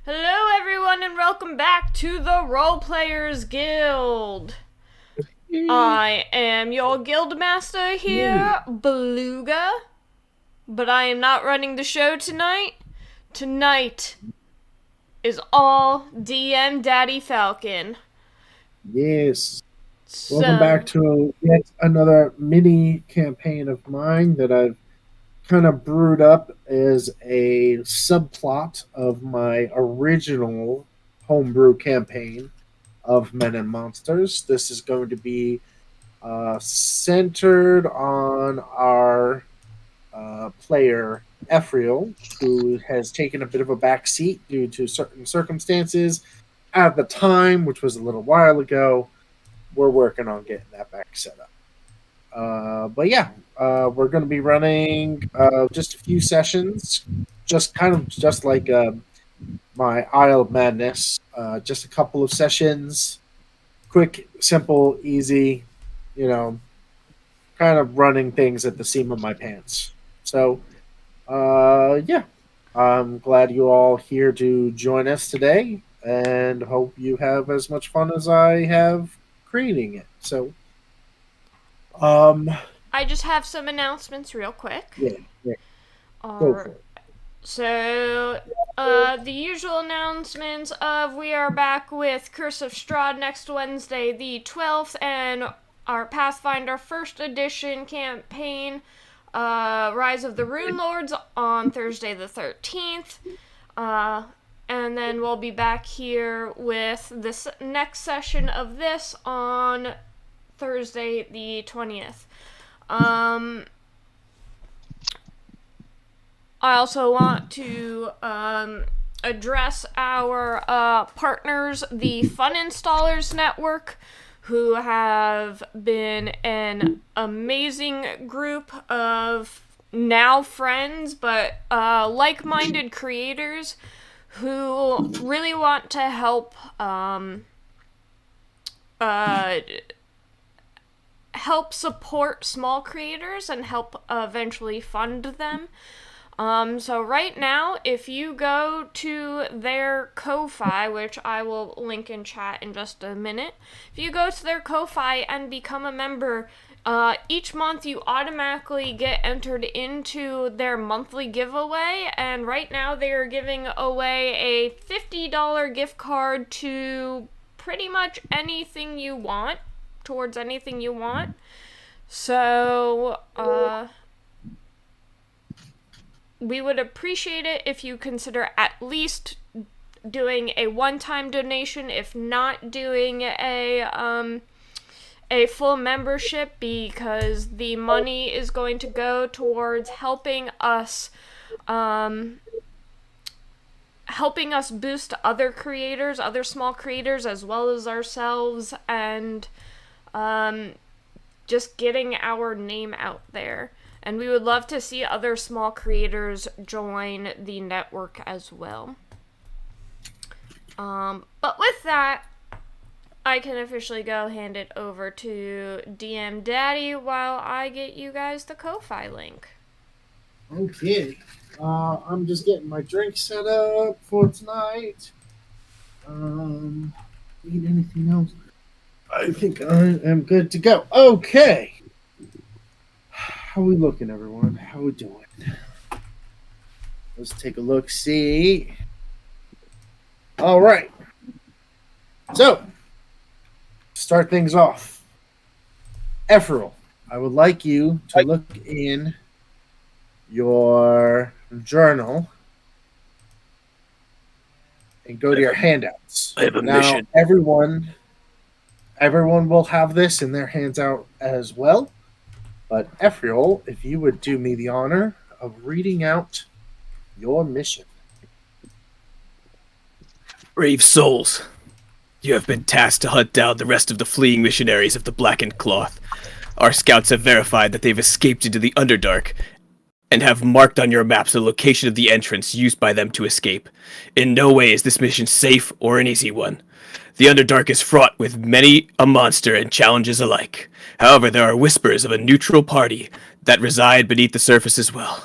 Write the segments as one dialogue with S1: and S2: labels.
S1: Hello, everyone, and welcome back to the Role Players Guild. I am your guild master here, Beluga, but I am not running the show tonight. Tonight is all DM Daddy Falcon.
S2: Yes. Welcome back
S1: So,
S2: to yet another mini campaign of mine that I've kind of brewed up as a subplot of my original homebrew campaign of Men and Monsters. This is going to be centered on our player Ephriel, who has taken a bit of a back seat due to certain circumstances at the time, which was a little while ago. We're working on getting that back set up. But yeah, we're going to be running just a few sessions, just kind of just like my Isle of Madness. Just a couple of sessions, quick, simple, easy. You know, kind of running things at the seam of my pants. So, yeah, I'm glad you're all here to join us today, and hope you have as much fun as I have creating it. So, um,
S1: I just have some announcements real quick.
S2: yeah, yeah, go
S1: Our
S2: for it.
S1: So, the usual announcements of we are back with Curse of Strahd next Wednesday, the 12th, and our Pathfinder First Edition campaign, Rise of the Rune Lords, on Thursday the 13th. Uh, and then we'll be back here with this next session of this on Thursday the 20th. I also want to address our partners, the Fun Installers Network, who have been an amazing group of now friends, but like minded creators who really want to uh, help support small creators and help eventually fund them. So right now, if you go to their Ko-Fi, which I will link in chat in just a minute, if you go to their Ko-Fi and become a member, each month you automatically get entered into their monthly giveaway, and right now they are giving away a $50 gift card to pretty much anything you want, towards anything you want. So, we would appreciate it if you consider at least doing a one-time donation, if not doing a full membership, because the money is going to go towards helping us boost other creators, other small creators, as well as ourselves, and just getting our name out there. And we would love to see other small creators join the network as well. But with that, I can officially go hand it over to DM Daddy while I get you guys the Ko-Fi link.
S2: Okay. I'm just getting my drink set up for tonight. Need anything else? I think I am good to go. Okay. How we looking, everyone? How we doing? Let's take a look. See. All right. So, start things off. Ephriel, I would like you to look in your journal and go to your handouts.
S3: I have a
S2: Now,
S3: mission.
S2: everyone will have this in their hands out as well. But Ephriel, if you would do me the honor of reading out your mission.
S3: Brave souls, you have been tasked to hunt down the rest of the fleeing missionaries of the Blackened Cloth. Our scouts have verified that they've escaped into the Underdark and have marked on your maps the location of the entrance used by them to escape. In no way is this mission safe or an easy one. The Underdark is fraught with many a monster and challenges alike. However, there are whispers of a neutral party that reside beneath the surface as well.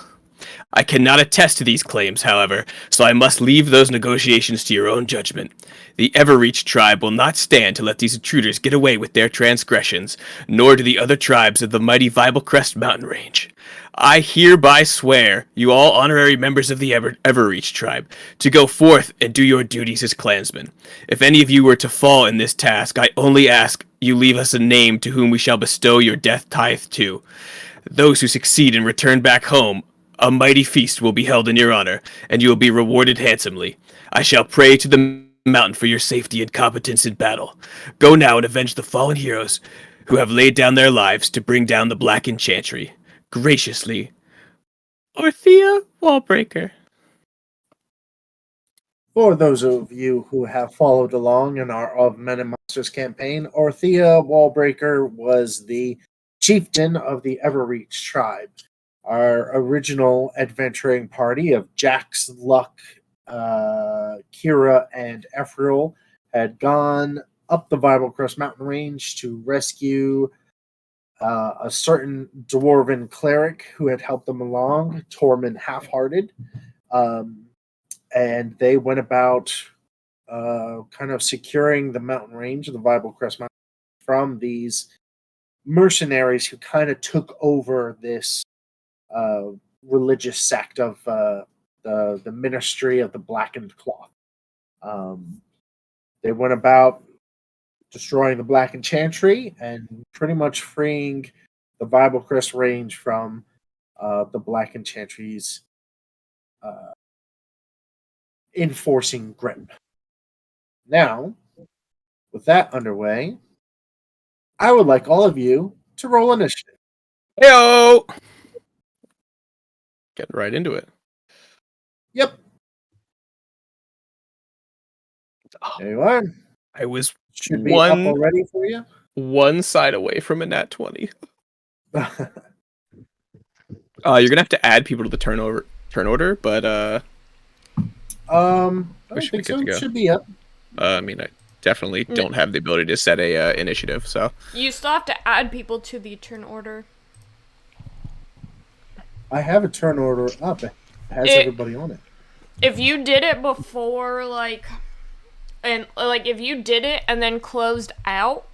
S3: I cannot attest to these claims, however, so I must leave those negotiations to your own judgment. The Everreach tribe will not stand to let these intruders get away with their transgressions, nor do the other tribes of the mighty Viblecrest mountain range. I hereby swear, you all honorary members of the Everreach tribe, to go forth and do your duties as clansmen. If any of you were to fall in this task, I only ask you leave us a name to whom we shall bestow your death tithe to. Those who succeed and return back home, a mighty feast will be held in your honor, and you will be rewarded handsomely. I shall pray to the mountain for your safety and competence in battle. Go now and avenge the fallen heroes who have laid down their lives to bring down the Black Enchantry. Graciously, Orthea Wallbreaker.
S2: For those of you who have followed along in our Of Men and Monsters campaign, Orthea Wallbreaker was the chieftain of the Everreach tribe. Our original adventuring party of Jax, Luck, Kira, and Ephriel had gone up the Viblecrest mountain range to rescue a certain dwarven cleric who had helped them along, Tormund Half-Hearted. And they went about kind of securing the mountain range of the Viblecrest mountain from these mercenaries who kind of took over this religious sect of the Ministry of the Blackened Cloth. They went about destroying the Black Enchantry and pretty much freeing the Viblecrest range from the Black Enchantry's enforcing grip. Now, with that underway, I would like all of you to roll initiative.
S3: Heyo! Getting right into it.
S2: Yep. There you are.
S3: I was
S2: Should be up already for you.
S3: one side away from a nat 20. You're gonna have to add people to the turn order, but
S2: I don't think so. Should be up.
S3: I mean, I definitely don't have the ability to set a initiative, so
S1: You still have to add people to the turn order.
S2: I have a turn order up. It has everybody on it.
S1: If you did it before, if you did it and then closed out,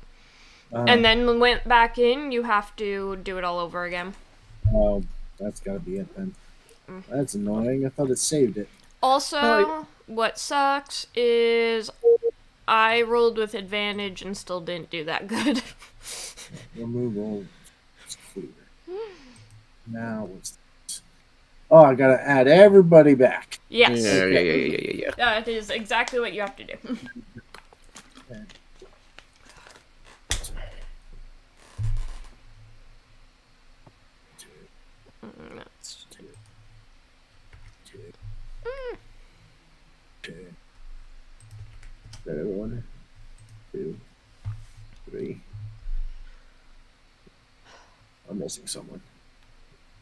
S1: and then went back in, you have to do it all over again.
S2: Oh, that's gotta be it then. That's annoying. I thought it saved it.
S1: Also, what sucks is I rolled with advantage and still didn't do that good.
S2: Remove all. It's clear. Now what's this? Oh, I gotta add everybody back.
S1: Yes.
S3: Yeah.
S1: That is exactly what you have to do.
S2: Okay.
S1: That's...
S2: Okay. 1, 2, 3. I'm missing someone.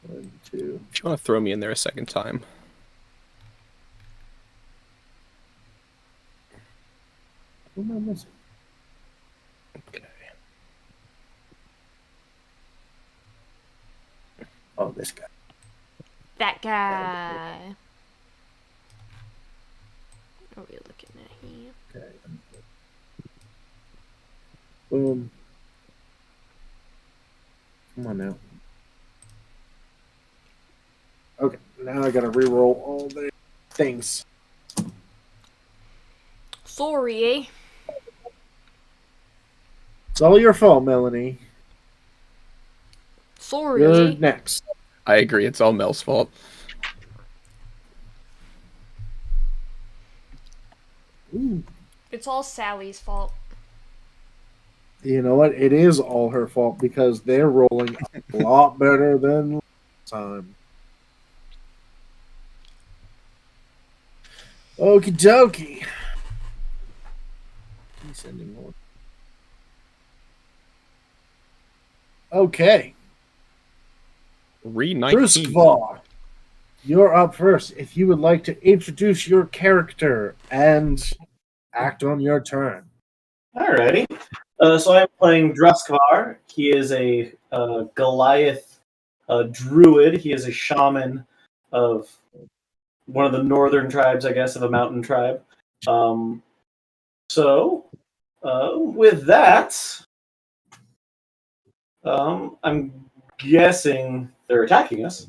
S2: 1, 2.
S3: if you want to throw me in there a second time.
S2: Who am I missing?
S3: Okay.
S2: Oh, this guy.
S1: That guy. What are we looking at here?
S2: Okay. Boom. Come on now. Okay, now I gotta reroll all the things.
S1: Sorry, eh?
S2: It's all your fault, Melanie.
S1: Sorry.
S2: You're next.
S3: I agree, it's all Mel's fault.
S2: Ooh.
S1: It's all Sally's fault.
S2: You know what? It is all her fault because they're rolling a lot better than last time. Okie dokie. He's sending more. Okay.
S3: Re-19.
S2: Bruskvar, you're up first. If you would like to introduce your character and act on your turn.
S4: Alrighty. So I'm playing Druskvar. He is a Goliath druid. He is a shaman of one of the northern tribes, I guess, of a mountain tribe. With that, I'm guessing they're attacking us.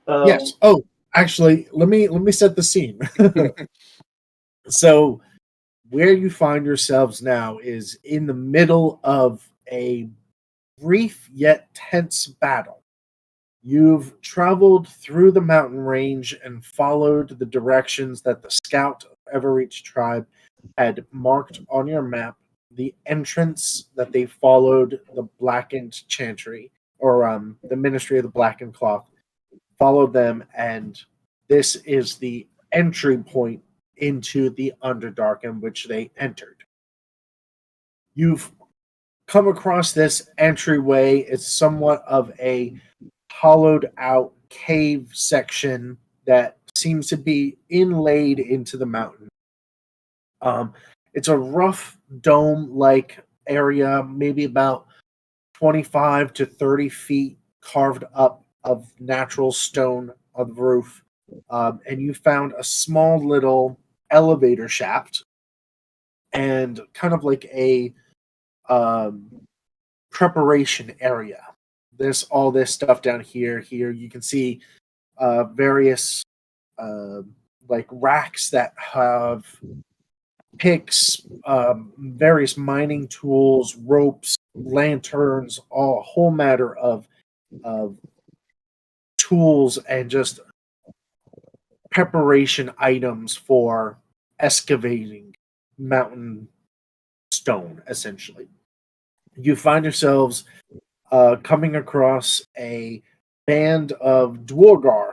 S2: Yes. Oh, actually, let me set the scene. So, where you find yourselves now is in the middle of a brief yet tense battle. You've traveled through the mountain range and followed the directions that the scout of Evereach tribe had marked on your map. The entrance that they followed, the Blackened Chantry, or the Ministry of the Blackened Cloth, followed them, and this is the entry point into the Underdark in which they entered. You've come across this entryway. It's somewhat of a hollowed out cave section that seems to be inlaid into the mountain. It's a rough dome like area, maybe about 25 to 30 feet carved up of natural stone on the roof. And you found a small little elevator shaft and kind of like a preparation area. There's all this stuff down here. Here you can see various like racks that have picks, various mining tools, ropes, lanterns, a whole matter of tools and just preparation items for excavating mountain stone, essentially. You find yourselves coming across a band of Dwargar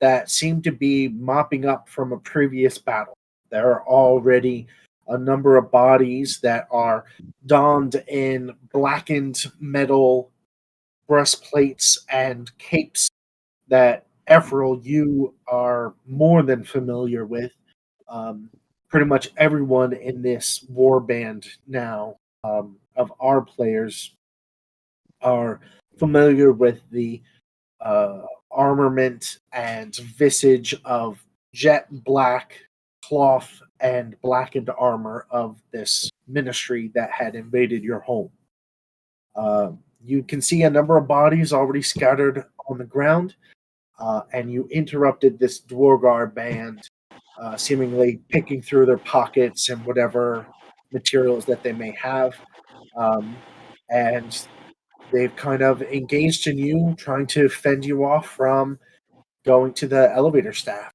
S2: that seem to be mopping up from a previous battle. There are already a number of bodies that are donned in blackened metal breastplates and capes that Ephraim, you are more than familiar with. Pretty much everyone in this war band now of our players are familiar with the armament and visage of jet black cloth and blackened armor of this ministry that had invaded your home. You can see a number of bodies already scattered on the ground, and you interrupted this Dwargar band, seemingly picking through their pockets and whatever materials that they may have. And they've kind of engaged in you, trying to fend you off from going to the elevator staff.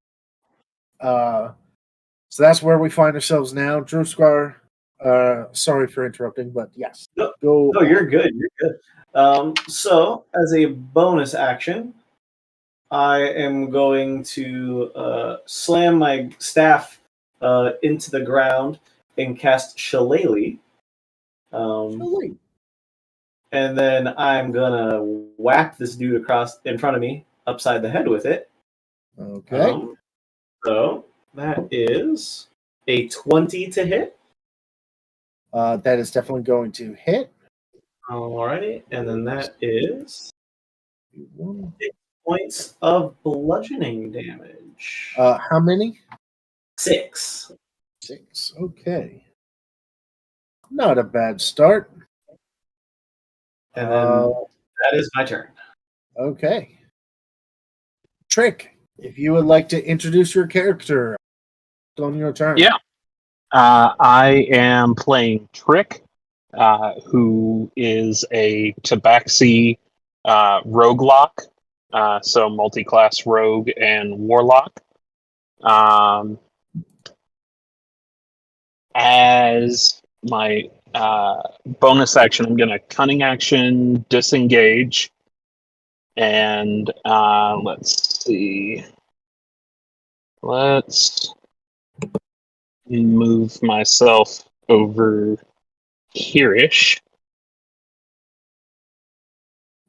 S2: So that's where we find ourselves now. Druskar, sorry for interrupting, but yes.
S4: No, you're good. You're good. So, as a bonus action, I am going to slam my staff into the ground and cast Shillelagh. And then I'm gonna whack this dude across in front of me upside the head with it.
S2: Okay.
S4: So that is a 20 to hit.
S2: That is definitely going to hit.
S4: Alrighty, and then that is 6 points of bludgeoning damage.
S2: How many?
S4: 6.
S2: 6. Okay. Not a bad start.
S4: And then that is my turn.
S2: Okay. Trick, if you would like to introduce your character, it's on your turn.
S5: Yeah. I am playing Trick, who is a Tabaxi roguelock, so multi-class rogue and warlock. As my bonus action, I'm going to cunning action, disengage, and let's see. Let's move myself over here-ish.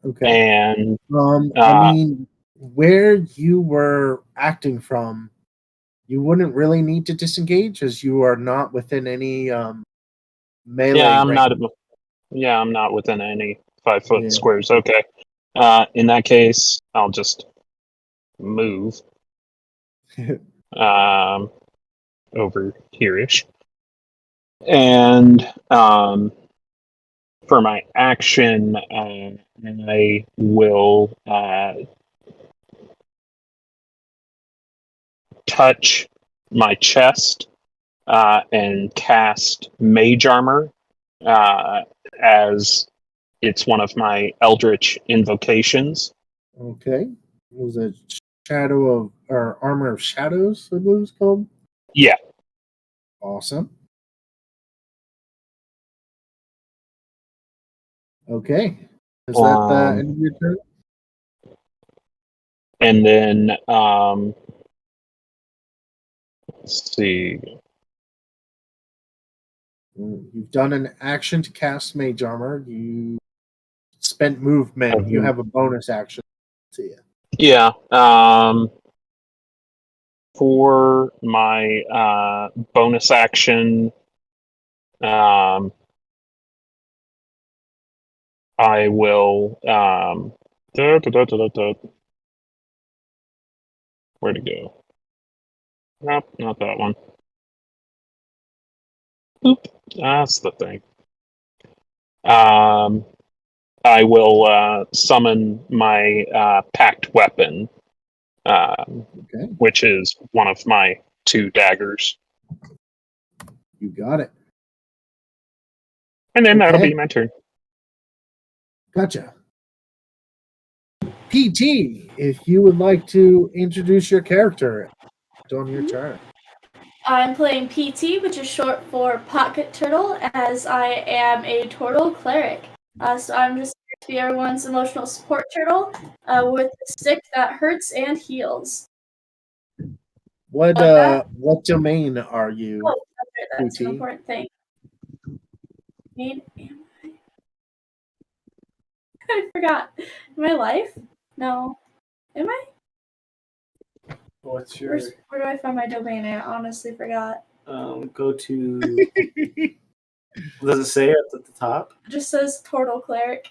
S2: Okay.
S5: And
S2: I mean, where you were acting from, you wouldn't really need to disengage as you are not within any melee.
S5: I'm
S2: range.
S5: I'm not within any 5 foot
S2: Yeah.
S5: squares. Okay. In that case, I'll just move um, over here-ish. And for my action, I will touch my chest and cast Mage Armor as it's one of my Eldritch invocations.
S2: Okay. Was it Shadow of or Armor of Shadows? I believe it's called.
S5: Yeah.
S2: Awesome. Okay. Is that the end of your turn?
S5: And then, let's see.
S2: You've done an action to cast Mage Armor. You spent movement. You have a bonus action to you.
S5: Yeah. For my bonus action, I will. Where'd it go? Nope, not that one. Oop, that's the thing. I will summon my packed weapon,
S2: Okay.
S5: which is one of my 2 daggers.
S2: You got it.
S5: And then that'll
S2: Okay.
S5: be my turn.
S2: Gotcha. PT, if you would like to introduce your character, it's on your turn.
S6: I'm playing PT, which is short for Pocket Turtle, as I am a turtle cleric. So I'm just here to be everyone's emotional support turtle with a stick that hurts and heals.
S2: What domain are you?
S6: Oh, that's an
S2: PT?
S6: important thing. I forgot. Am I life? No. Am I?
S4: What's your
S6: Where do I find my domain? I honestly forgot.
S4: go to? Does it say it at the top?
S6: It just says turtle cleric.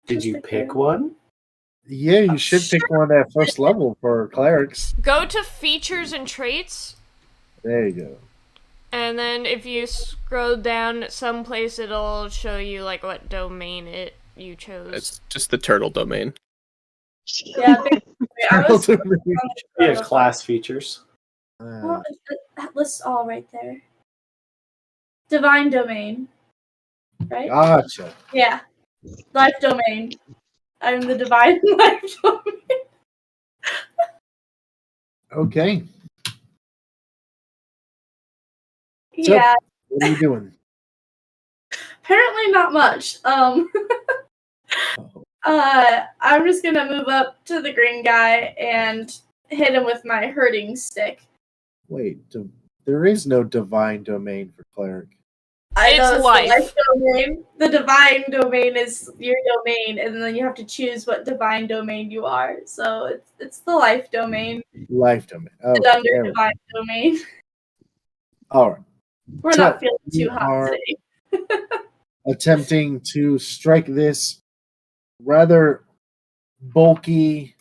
S4: Did you pick one?
S2: Yeah, you should pick one at first level for clerics.
S1: Go to features and traits,
S2: There you go.
S1: and then if you scroll down someplace, it'll show you like what domain you chose.
S3: It's just the turtle domain.
S6: Yeah, I was
S4: Yeah, class features.
S6: well, it lists all right there. Divine domain, right?
S2: Gotcha.
S6: Yeah, life domain. I'm the divine life domain.
S2: Okay.
S6: Yeah,
S2: What are you doing?
S6: apparently not much. I'm just gonna move up to the green guy and hit him with my hurting stick.
S2: Wait, there is no divine domain for cleric.
S1: It's
S6: the
S1: life.
S6: life domain. The divine domain is your domain, and then you have to choose what divine domain you are. So it's the life domain.
S2: Life domain. Oh,
S6: It's under divine domain.
S2: all right.
S6: We're
S2: So,
S6: not feeling too
S2: you
S6: hot
S2: are
S6: today.
S2: attempting to strike this rather bulky,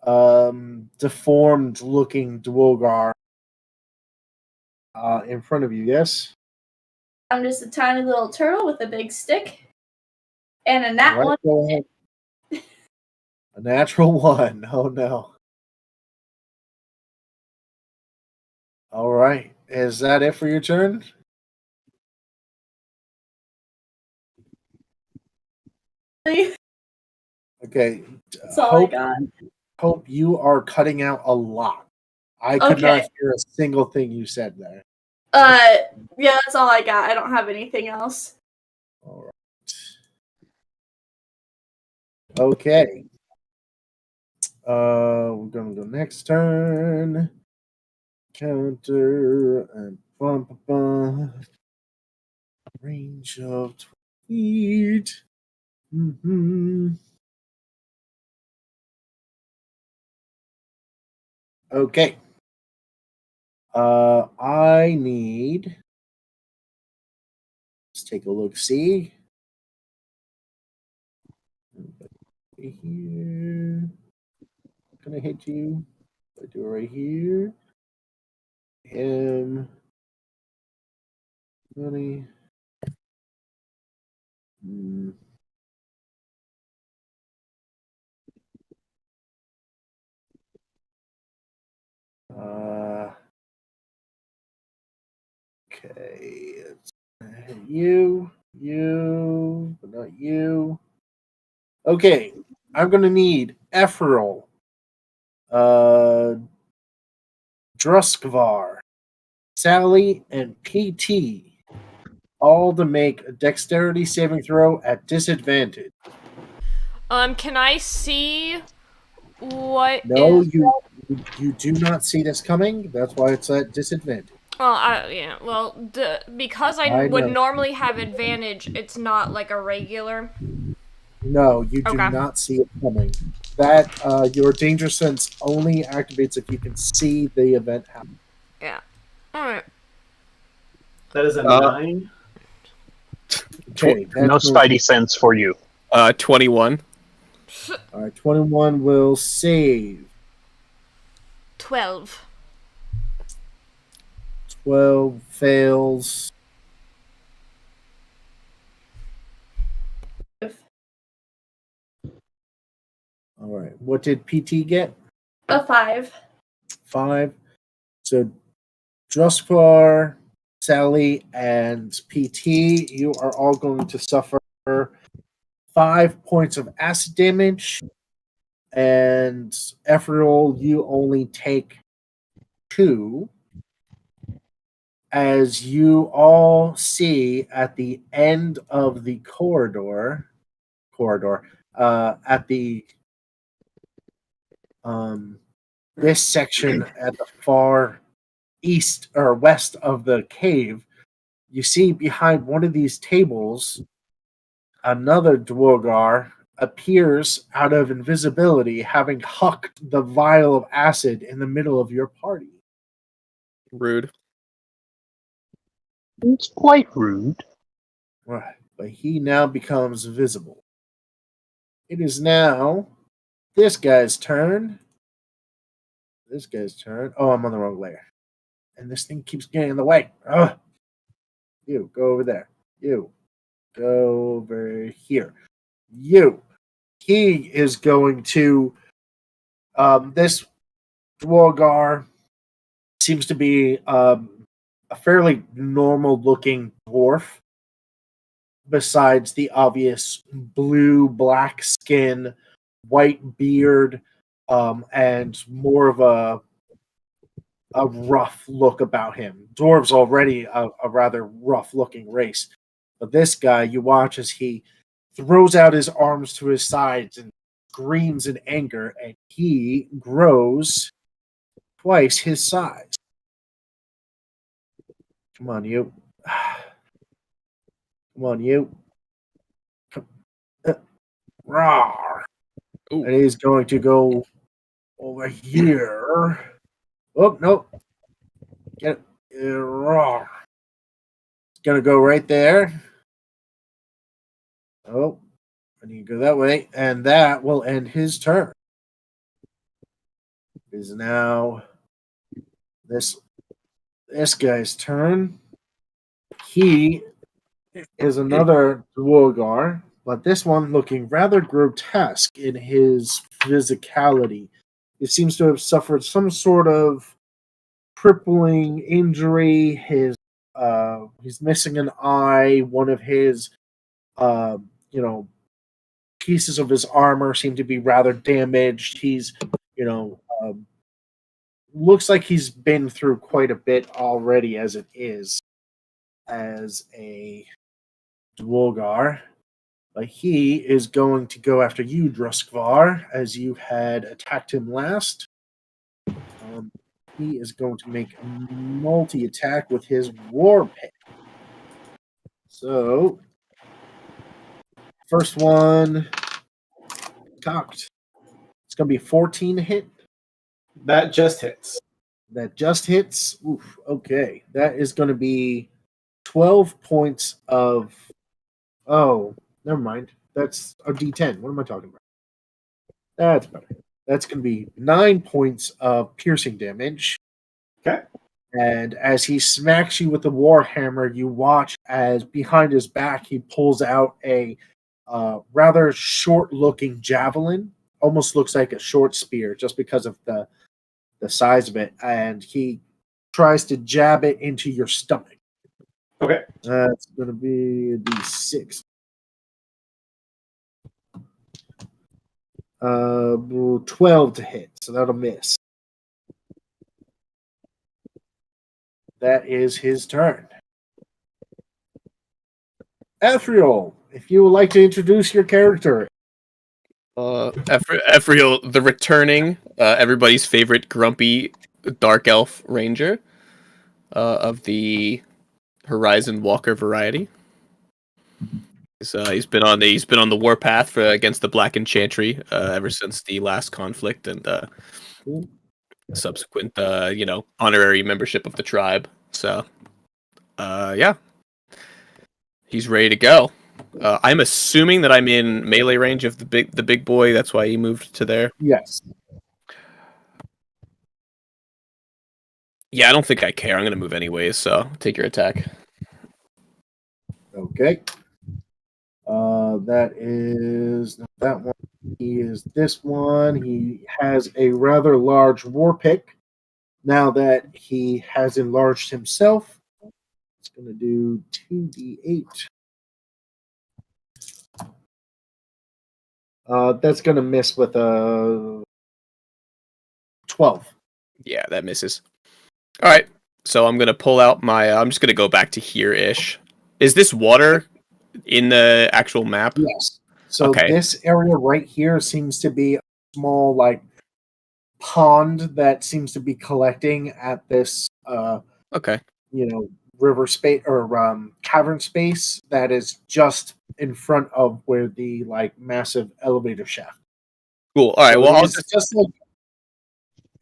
S2: deformed-looking Dwolgar in front of you. Yes.
S6: I'm just a tiny little turtle with a big stick, and a nat
S2: Right,
S6: one.
S2: go ahead. A natural 1. Oh no. All right. Is that it for your turn? Okay.
S6: That's all I got.
S2: Hope you are cutting out a lot. I could
S6: Okay.
S2: not hear a single thing you said there.
S6: Yeah, that's all I got. I don't have anything else.
S2: All right. Okay. We're gonna go next turn. Counter and range of 20 feet. Okay. I need. Let's take a look. See here. gonna hit you. I do it right here. Him. 20. Okay. It's gonna hit you, but not you. Okay. I'm gonna need Ephral, uh, Druskvar, Sally, and PT all to make a dexterity saving throw at disadvantage.
S1: Can I see what
S2: No,
S1: is?
S2: you do not see this coming. That's why it's at disadvantage.
S1: Well, yeah. Well, because I
S2: I
S1: would
S2: know.
S1: normally have advantage, it's not like a regular.
S2: No, you do
S1: Okay.
S2: not see it coming. That your danger sense only activates if you can see the event happen.
S1: Yeah. All right.
S4: That is a
S3: Uh,
S4: 9.
S2: Okay, that's
S5: No
S2: going
S5: spidey sense for you.
S3: 21.
S2: all right. 21 will save.
S1: 12.
S2: 12 fails. All right. What did PT get?
S6: A 5.
S2: 5. So Druskvar, Sally, and PT, you are all going to suffer 5 points of acid damage. And Ephrael, you only take 2. As you all see at the end of the corridor, at the this section at the far east or west of the cave, you see behind one of these tables, another Dwargar appears out of invisibility, having hucked the vial of acid in the middle of your party.
S3: Rude.
S5: It's quite rude.
S2: Right, but he now becomes visible. It is now this guy's turn. This guy's turn. Oh, I'm on the wrong layer. And this thing keeps getting in the way. Ugh. You, go over there. You, go over here. You. He is going to. This Dwargar seems to be a fairly normal looking dwarf, besides the obvious blue, black skin, white beard, and more of a rough look about him. Dwarves already a rather rough looking race, but this guy, you watch as he throws out his arms to his sides and screams in anger, and he grows twice his size. Come on, you. Come on, you. Come. Rawr.
S3: Ooh.
S2: And he's going to go over here. Oh, no. Get it. Rawr. He's going to go right there. Oh, I need to go that way. And that will end his turn. It is now this guy's turn. He is another Dwargar, but this one looking rather grotesque in his physicality. He seems to have suffered some sort of crippling injury. He's missing an eye. One of his uh, pieces of his armor seem to be rather damaged. He's looks like he's been through quite a bit already as it is as a Dwargar. But he is going to go after you, Druskvar, as you had attacked him last. He is going to make a multi-attack with his War Pick. So, first one, cocked. It's going to be 14 hit.
S4: That just hits.
S2: That just hits. Oof, okay. That is going to be 12 points of... Oh, never mind. That's a D10. What am I talking about? That's better. That's going to be 9 points of piercing damage.
S4: Okay.
S2: And as he smacks you with the warhammer, you watch as behind his back he pulls out a rather short-looking javelin. Almost looks like a short spear, just because of the size of it. And he tries to jab it into your stomach.
S4: Okay.
S2: That's going to be a D6. 12 to hit, so that'll miss. That is his turn. Ephriel, if you would like to introduce your character.
S3: Ephriel, the returning, everybody's favorite grumpy dark elf ranger of the Horizon Walker variety. He's been on the warpath against the Black Enchantry ever since the last conflict and subsequent honorary membership of the tribe. So yeah, he's ready to go. I'm assuming that I'm in melee range of the big boy. That's why he moved to there.
S2: Yes.
S3: Yeah, I don't think I care. I'm gonna move anyways. So take your attack.
S2: Okay. That is not that one. He is this one. He has a rather large war pick. Now that he has enlarged himself, it's going to do 2d8. That's going to miss with a 12.
S3: Yeah, that misses. All right. So I'm gonna pull out my. I'm just gonna go back to here-ish. Is this water in the actual map?
S2: Yes. So
S3: Okay.
S2: This area right here seems to be a small, pond that seems to be collecting at this,
S3: Okay.
S2: river space or cavern space that is just in front of where the massive elevator shaft.
S3: Cool. All right.
S2: So
S3: Well,
S2: it's just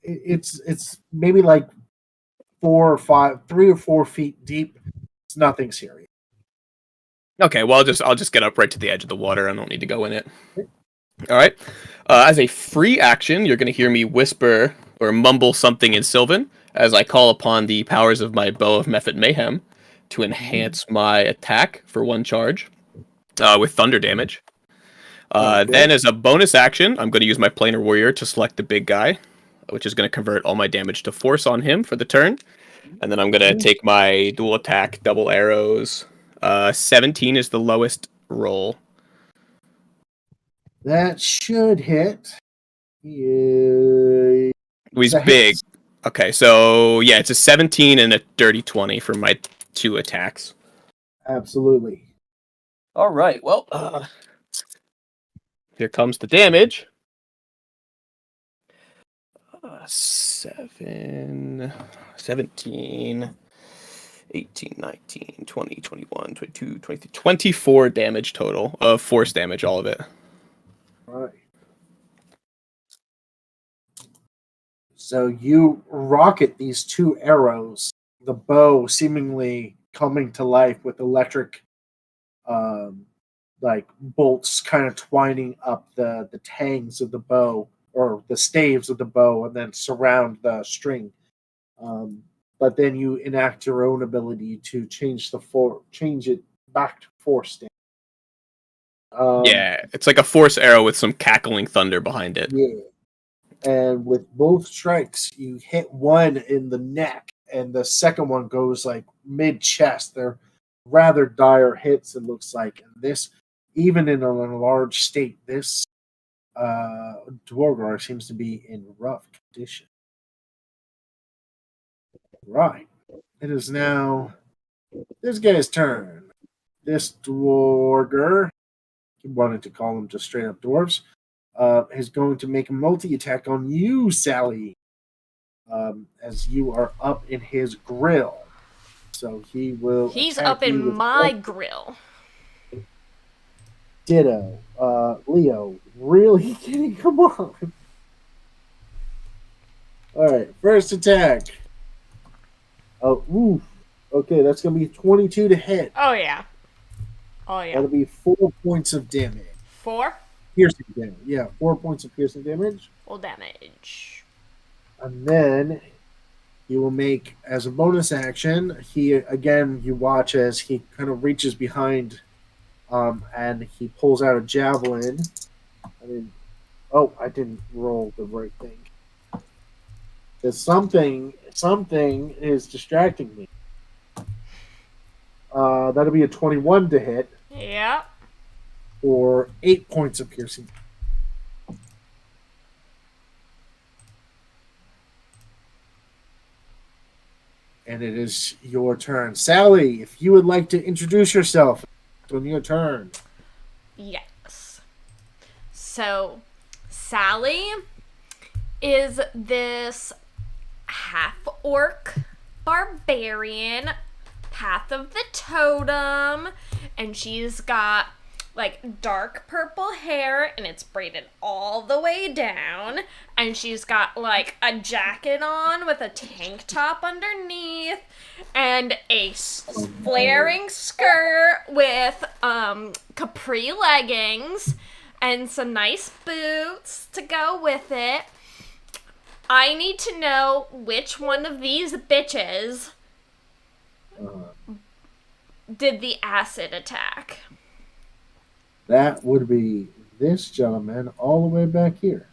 S2: it's maybe 4 or 5, 3 or 4 feet deep. It's nothing serious.
S3: Okay, well, I'll just get up right to the edge of the water. I don't need to go in it. All right. As a free action, you're going to hear me whisper or mumble something in Sylvan as I call upon the powers of my Bow of Method Mayhem to enhance my attack for 1 charge with thunder damage. Then, as a bonus action, I'm going to use my Planar Warrior to select the big guy, which is going to convert all my damage to force on him for the turn. And then I'm going to take my dual attack, double arrows. 17 is the lowest roll.
S2: That should hit.
S3: He's big. Okay, so yeah, it's a 17 and a dirty 20 for my 2 attacks.
S2: Absolutely.
S3: All right, well, here comes the damage. 7, 17, 18, 19, 20, 21, 22, 23, 24 damage total of force damage, all of it.
S2: All right. So you rocket these 2 arrows, the bow seemingly coming to life with electric bolts kind of twining up the tangs of the bow or the staves of the bow and then surround the string. But then you enact your own ability to change it back to force damage.
S3: Yeah, it's like a force arrow with some cackling thunder behind it.
S2: Yeah. And with both strikes, you hit one in the neck, and the second one goes mid-chest. They're rather dire hits, it looks like. And this, even in a large state, this Dwargar seems to be in rough condition. Right. It is now this guy's turn. This Dwargar, he wanted to call them just straight up dwarves, is going to make a multi-attack on you, Sally, as you are up in his grill. So he will.
S1: He's up in my grill.
S2: Ditto. Leo, really kidding? Come on. Alright, first attack. Oh, ooh. Okay, that's going to be 22 to hit.
S1: Oh, yeah. Oh, yeah.
S2: That'll be 4 points of damage.
S1: 4?
S2: Piercing damage. Yeah, 4 points of piercing damage.
S1: critical damage.
S2: And then he will make, as a bonus action, you watch as he kind of reaches behind and he pulls out a javelin. I didn't roll the right thing. There's something is distracting me. That'll be a 21 to hit.
S1: Yeah.
S2: For 8 points of piercing. And it is your turn. Sally, if you would like to introduce yourself on your turn.
S1: Yes. So, Sally is this half-orc barbarian, Path of the Totem, and she's got like dark purple hair and it's braided all the way down, and she's got like a jacket on with a tank top underneath and a flaring skirt with capri leggings and some nice boots to go with it. I need to know which one of these bitches did the acid attack.
S2: That would be this gentleman all the way back here.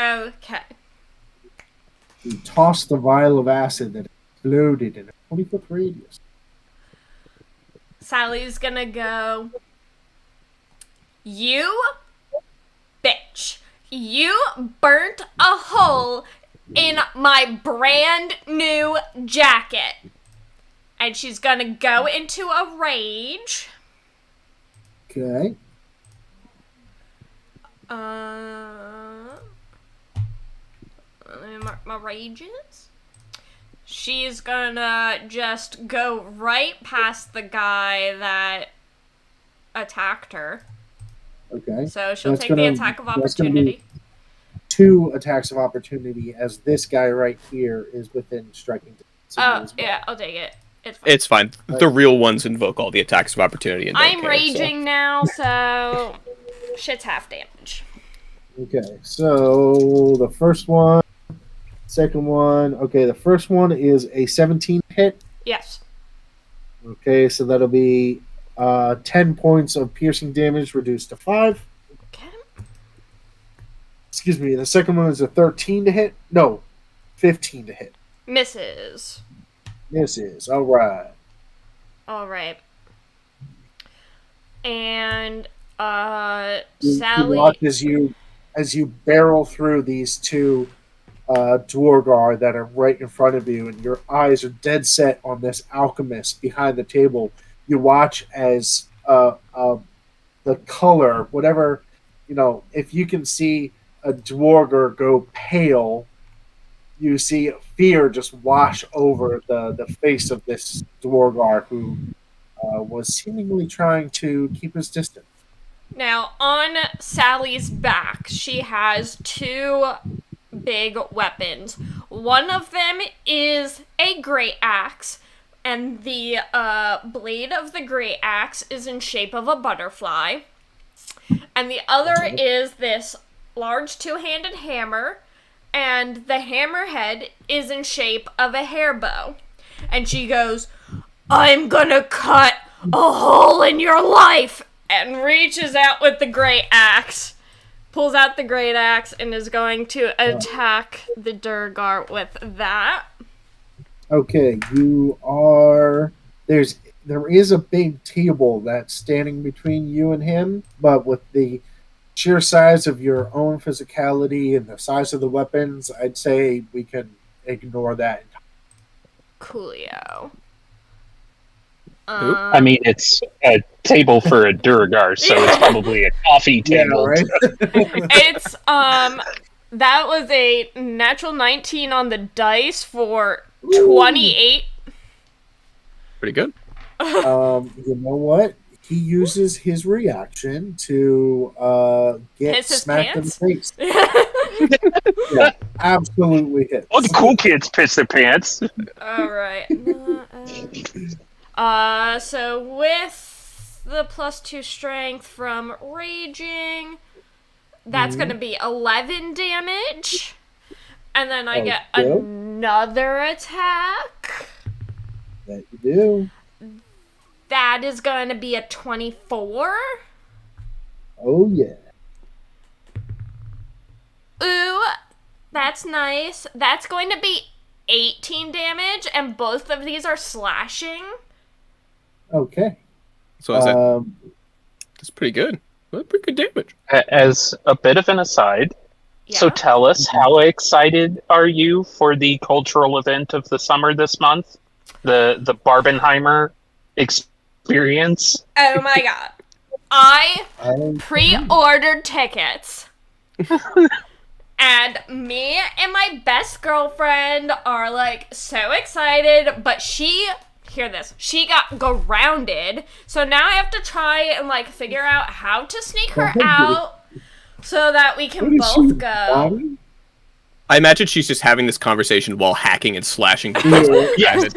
S1: Okay.
S2: He tossed the vial of acid that exploded in a 20-foot radius.
S1: Sally's gonna go, "You bitch. You burnt a hole in my brand new jacket." And she's gonna go into a rage.
S2: Okay.
S1: Let me mark my rages. She's gonna just go right past the guy that attacked her.
S2: Okay.
S1: So she'll take the attack of opportunity.
S2: 2 attacks of opportunity, as this guy right here is within striking distance.
S1: Oh, yeah, I'll take it.
S3: It's fine. The real ones invoke all the attacks of opportunity. And
S1: I'm raging now, so shit's half damage.
S2: Okay, so the first one, second one. Okay, the first one is a 17 hit.
S1: Yes.
S2: Okay, so that'll be 10 points of piercing damage reduced to 5.
S1: Okay.
S2: Excuse me, the second one is a 13 to hit. No, 15 to hit.
S1: Misses.
S2: Misses. All right.
S1: All right. And
S2: You
S1: Sally.
S2: watch as you barrel through these 2 Dwargar that are right in front of you, and your eyes are dead set on this alchemist behind the table. You watch as the color, whatever, if you can see a Dwargar go pale, you see fear just wash over the face of this Dwargar who was seemingly trying to keep his distance.
S1: Now, on Sally's back, she has 2 big weapons. One of them is a great axe, and the blade of the great axe is in shape of a butterfly. And the other is this large 2-handed hammer, and the hammerhead is in shape of a hair bow. And she goes, "I'm gonna cut a hole in your life," and reaches out with the great axe, pulls out the great axe, and is going to attack the Durgar with that.
S2: Okay, there is a big table that's standing between you and him, but with the sheer size of your own physicality and the size of the weapons, I'd say we can ignore that.
S1: Coolio.
S5: I mean, it's a table for a Duragar, so it's probably a coffee table.
S2: Yeah, right?
S1: It's, that was a natural 19 on the dice for 28.
S3: Pretty good.
S2: You know what? He uses his reaction to get
S1: Piss his
S2: smacked
S1: pants?
S2: in the face. Yeah, absolutely hits.
S5: All the cool kids piss their pants.
S1: Alright. So with the +2 strength from raging, That's going to be 11 damage. And then I get
S2: Okay.
S1: another attack.
S2: That you do.
S1: That is going to be a 24.
S2: Oh, yeah.
S1: Ooh, that's nice. That's going to be 18 damage, and both of these are slashing.
S2: Okay.
S3: So is that's pretty good. That's pretty good damage.
S5: As a bit of an aside, so
S1: Yeah.
S5: tell us, how excited are you for the cultural event of the summer this month? The Barbenheimer experience?
S1: Oh my god. I
S2: Um,
S1: pre-ordered tickets. And me and my best girlfriend are like so excited, but hear this, she got grounded. So now I have to try and like figure out how to sneak her out so that we can both go.
S3: I imagine she's just having this conversation while hacking and slashing.
S5: Yes.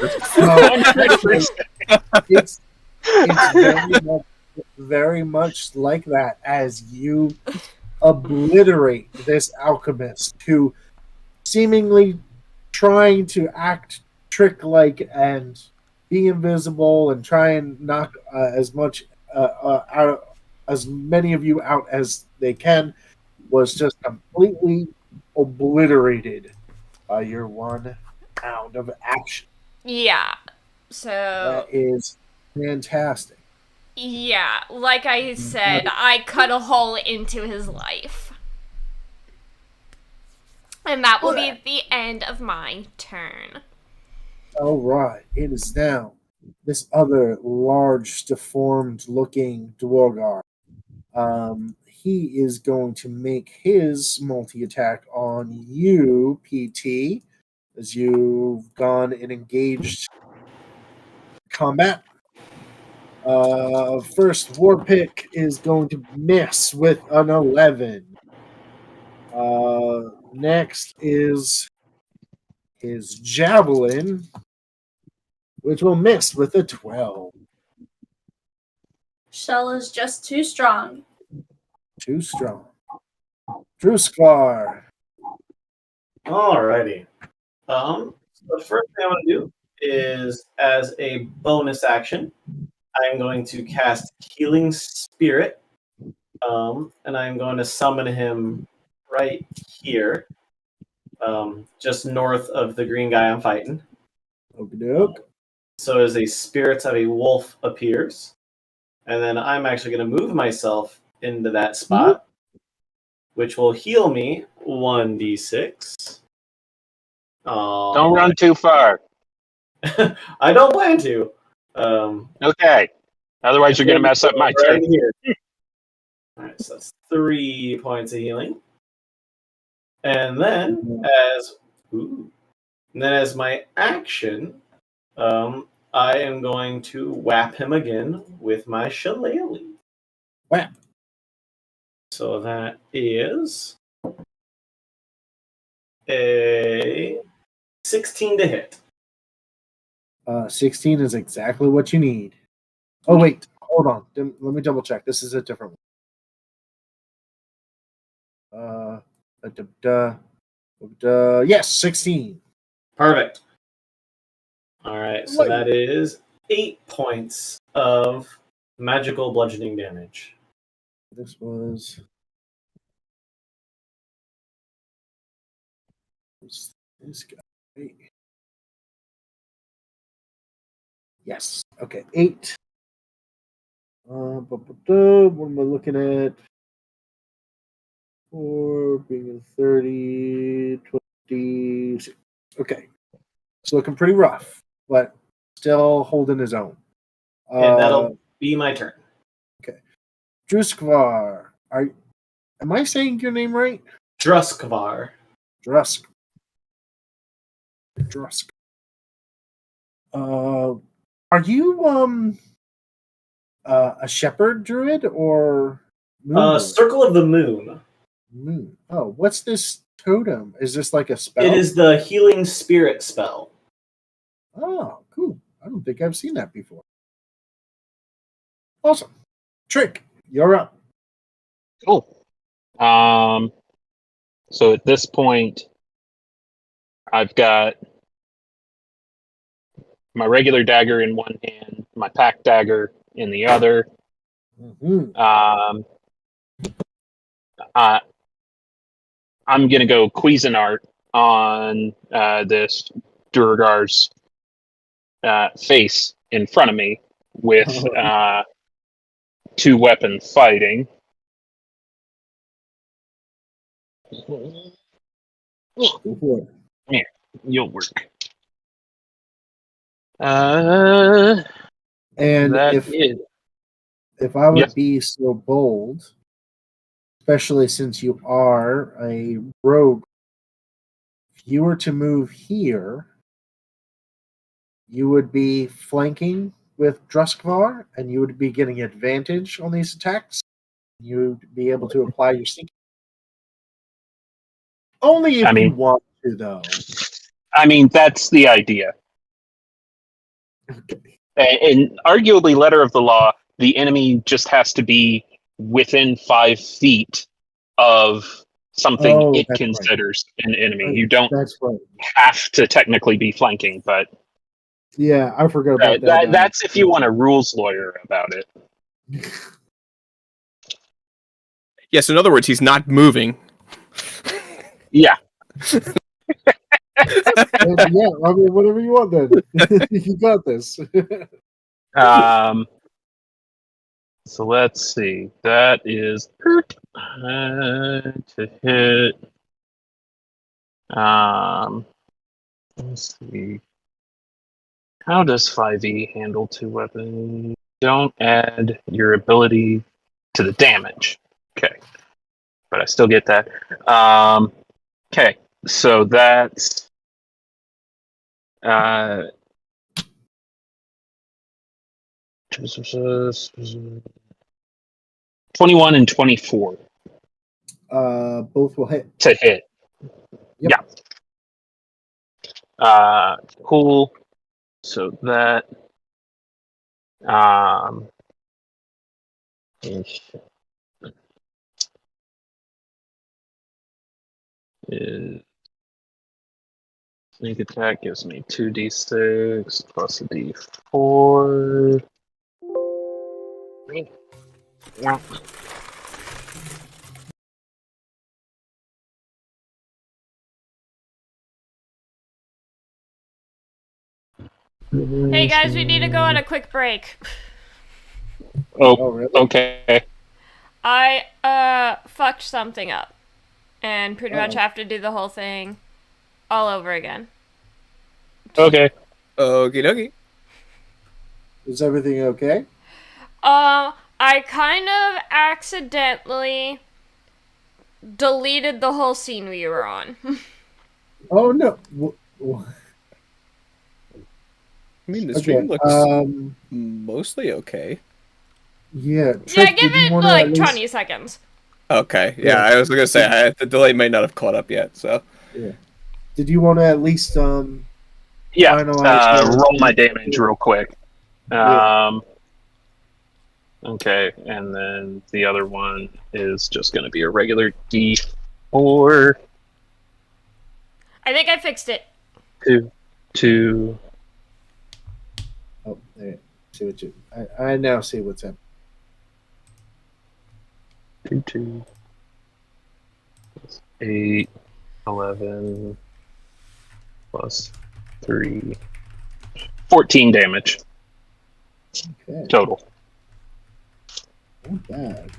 S2: It's very much like that as you obliterate this alchemist who seemingly trying to act trick-like and be invisible and try and knock as many of you out as they can was just completely obliterated by your 1 round of action.
S1: Yeah. So
S2: That is fantastic.
S1: yeah, like I said, I cut a hole into his life. And that will be the end of my turn.
S2: All right, it is now this other large, deformed-looking Dwargar. He is going to make his multi-attack on you, PT, as you've gone and engaged combat. First war pick is going to miss with an 11. Next is his javelin, which will miss with a 12.
S6: Shell is just too strong.
S2: Too strong. Druskvar.
S4: Alrighty. The first thing I want to do is, as a bonus action, I'm going to cast Healing Spirit, and I'm going to summon him right here, just north of the green guy I'm fighting.
S2: Okey-doke.
S4: So as a spirit of a wolf appears, and then I'm actually going to move myself into that spot, which will heal me 1d6.
S5: Don't run too far.
S4: I don't plan to.
S5: Okay. Otherwise, you're going to mess up my turn.
S4: Here. All right, so that's 3 points of healing. And then as my action, I am going to whap him again with my shillelagh.
S2: Whap.
S4: So that is a 16 to hit.
S2: 16 is exactly what you need. Oh, wait. Hold on. Let me double check. This is a different one. Yes, 16.
S4: Perfect. All right, so that is 8 points of magical bludgeoning damage.
S2: This was this guy. Right? Yes. Okay, 8. What am I looking at? 4 being a 30, 26. Okay. It's looking pretty rough, but still holding his own.
S4: And that'll be my turn.
S2: Okay. Druskvar. Am I saying your name right?
S4: Druskvar.
S2: Drusk. Are you a shepherd druid or moon?
S4: Circle of the Moon.
S2: Moon. Oh, what's this totem? Is this like a spell?
S4: It is the Healing Spirit spell.
S2: Oh, cool. I don't think I've seen that before. Awesome. Trick, you're up.
S5: Cool. So at this point, I've got my regular dagger in one hand, my pack dagger in the other.
S2: Mhm.
S5: I'm going to go Cuisinart on this Durgar's face in front of me with two weapon fighting.
S2: Go for it.
S5: Yeah, you'll work. Uh,
S2: And
S5: that
S2: if
S5: is.
S2: if I would
S5: Yes.
S2: be so bold, especially since you are a rogue, if you were to move here, you would be flanking with Druskvar, and you would be getting advantage on these attacks. You'd be able to apply your sneak. Only if
S5: I mean-
S2: you want to, though.
S5: I mean, that's the idea.
S2: Okay.
S5: And arguably, letter of the law, the enemy just has to be within 5 feet of something
S2: Oh,
S5: it
S2: that's right.
S5: considers an enemy. You don't
S2: That's right.
S5: have to technically be flanking, but
S2: Yeah, I forgot about that.
S5: that's if you want a rules lawyer about it.
S3: Yes, in other words, he's not moving.
S5: Yeah.
S2: Yeah, I mean, whatever you want then. You got this.
S5: So let's see. That is to hit. Let's see. How does 5e handle two weapons? Don't add your ability to the damage. Okay. But I still get that. Okay. So that's 21 and 24
S2: Both will hit.
S5: to hit.
S2: Yep.
S5: Yeah. Cool. So that is sneak attack gives me 2d6 plus a d4.
S1: Hey guys, we need to go on a quick break.
S2: Oh, really?
S5: Okay.
S1: I fucked something up. And pretty much
S2: Uh-oh.
S1: have to do the whole thing all over again.
S5: Okay.
S3: Okie dokie.
S2: Is everything okay?
S1: I kind of accidentally deleted the whole scene we were on.
S2: Oh, no.
S3: I mean, the
S2: Okay.
S3: stream looks mostly okay.
S2: Yeah.
S1: Yeah,
S2: Trick,
S1: give
S2: did you
S1: it
S2: wanna
S1: like
S2: at least-
S1: 20 seconds.
S3: Okay, yeah,
S2: Yeah.
S3: I was gonna say the delay might not have caught up yet. So
S2: Did you want to at least
S5: Yeah.
S2: finalize your-
S5: Roll my damage real quick.
S2: Yeah.
S5: Okay, and then the other one is just going to be a regular d4.
S1: I think I fixed it.
S5: 2.
S2: Oh, there. See what you. I now see what's happening.
S5: 2. 8, 11, plus 3. 14 damage
S2: Okay.
S5: total.
S2: Not bad.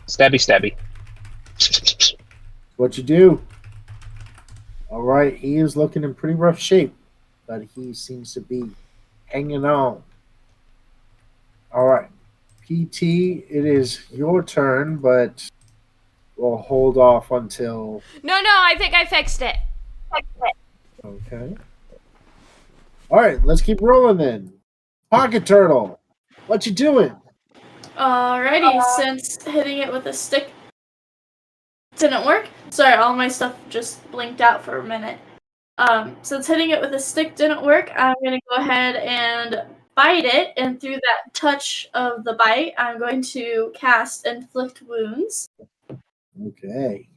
S5: Stabby.
S2: What you do? All right, he is looking in pretty rough shape, but he seems to be hanging on. All right, PT, it is your turn, but we'll hold off until.
S1: No, I think I fixed it.
S2: Okay. All right, let's keep rolling then. Pocket Turtle, what you doing?
S6: Alrighty, since hitting it with a stick didn't work. Sorry, all my stuff just blinked out for a minute. Since hitting it with a stick didn't work, I'm gonna go ahead and bite it, and through that touch of the bite, I'm going to cast Inflict Wounds.
S2: Okay.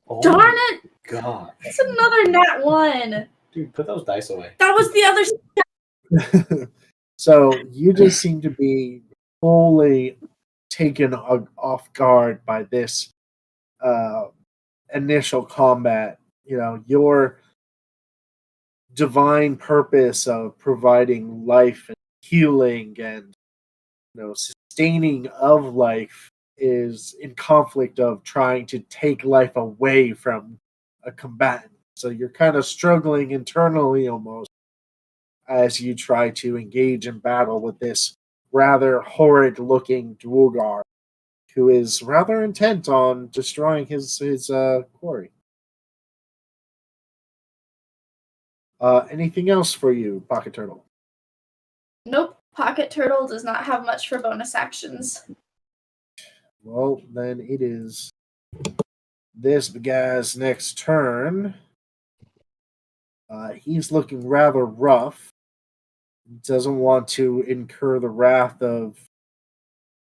S4: Oh
S6: Darn
S4: my
S6: it!
S4: God.
S6: It's another nat 1.
S4: Dude, put those dice away.
S6: That was the other.
S2: So you just seem to be fully taken off guard by this initial combat. You know, your divine purpose of providing life and healing and sustaining of life is in conflict of trying to take life away from a combatant. So you're kind of struggling internally almost as you try to engage in battle with this rather horrid looking Dwugar who is rather intent on destroying his quarry. Anything else for you, Pocket Turtle?
S6: Nope. Pocket Turtle does not have much for bonus actions.
S2: Well, then it is this guy's next turn. He's looking rather rough. He doesn't want to incur the wrath of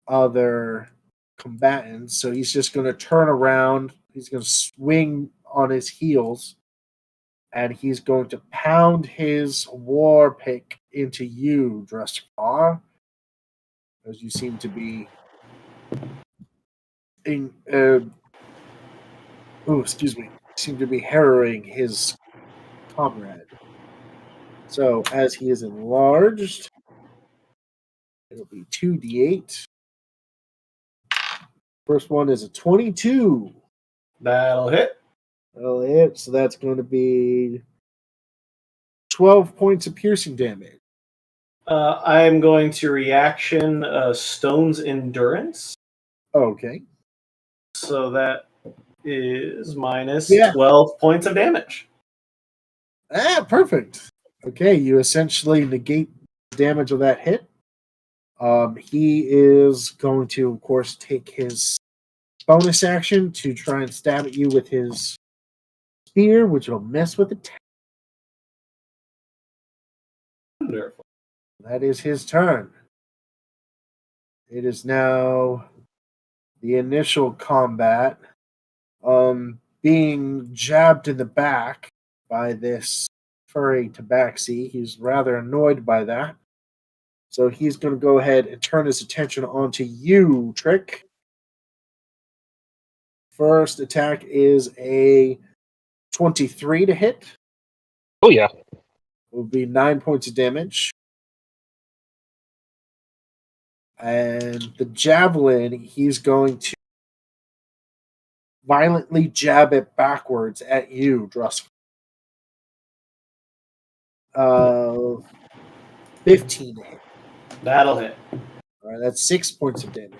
S2: other combatants, so he's just going to turn around. He's going to swing on his heels, and he's going to pound his war pick into you, Druskar, as you seem to be seem to be harrowing his comrade. So as he is enlarged, it'll be 2d8. First one is a 22.
S4: That'll hit.
S2: That'll hit. So that's going to be 12 points of piercing damage.
S4: I'm going to reaction Stone's Endurance.
S2: Okay.
S4: So that is minus
S2: Yeah.
S4: 12 points of damage.
S2: Perfect. Okay, you essentially negate the damage of that hit. He is going to, of course, take his bonus action to try and stab at you with his spear, which will miss with attack.
S4: Wonderful.
S2: That is his turn. It is now the initial combat. Being jabbed in the back by this furry tabaxi. He's rather annoyed by that. So he's going to go ahead and turn his attention onto you, Trick. First attack is a 23 to hit.
S5: Oh, yeah.
S2: Will be 9 points of damage. And the javelin, he's going to violently jab it backwards at you, Drusk. 15 to hit.
S4: That'll hit.
S2: All right, that's 6 points of damage.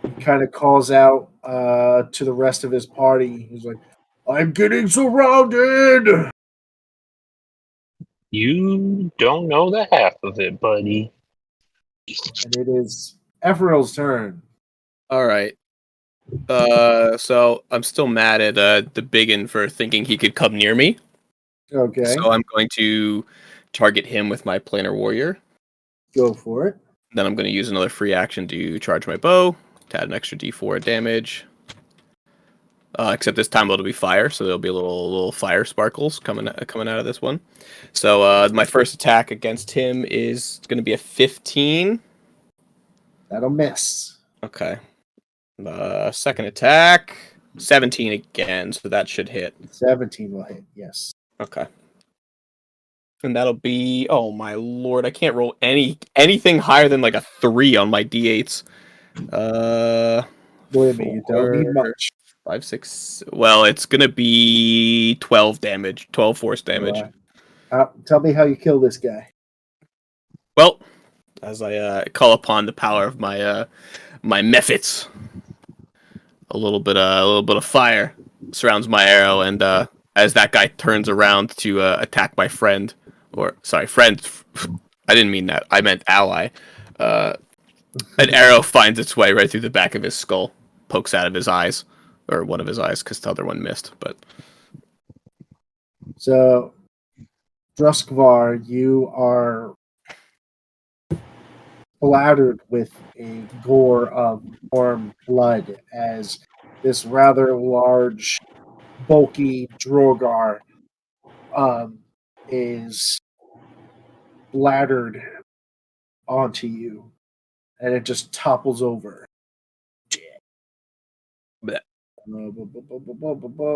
S2: He kind of calls out to the rest of his party. He's like, I'm getting surrounded!
S5: You don't know the half of it, buddy.
S2: And it is Ephrail's turn.
S3: All right. So I'm still mad at the biggin for thinking he could come near me.
S2: Okay,
S3: So I'm going to target him with my planar warrior.
S2: go for it.
S3: Then I'm going to use another free action to charge my bow to add an extra D4 of damage. Except this time it'll be fire, so there'll be little fire sparkles coming out of this one. So my first attack against him is going to be a 15.
S2: That'll miss.
S3: Okay. Second attack, 17 again, so that should hit.
S2: 17 will hit, yes.
S3: Okay. And that'll be, oh my lord, I can't roll anything higher than like a 3 on my D8s.
S2: Believe me, you don't need much.
S3: 5, 6. Well, it's gonna be 12 damage, 12 force damage.
S2: Tell me how you kill this guy.
S3: Well, as I call upon the power of my my mephits, a little bit of fire surrounds my arrow, and as that guy turns around to attack my friend, friend. I didn't mean that. I meant ally. An arrow finds its way right through the back of his skull, pokes out of his eyes, or one of his eyes, because the other one missed. But
S2: So, Druskvar, you are splattered with a gore of warm blood as this rather large, bulky Drogar is splattered onto you, and it just topples over.
S3: Bleh.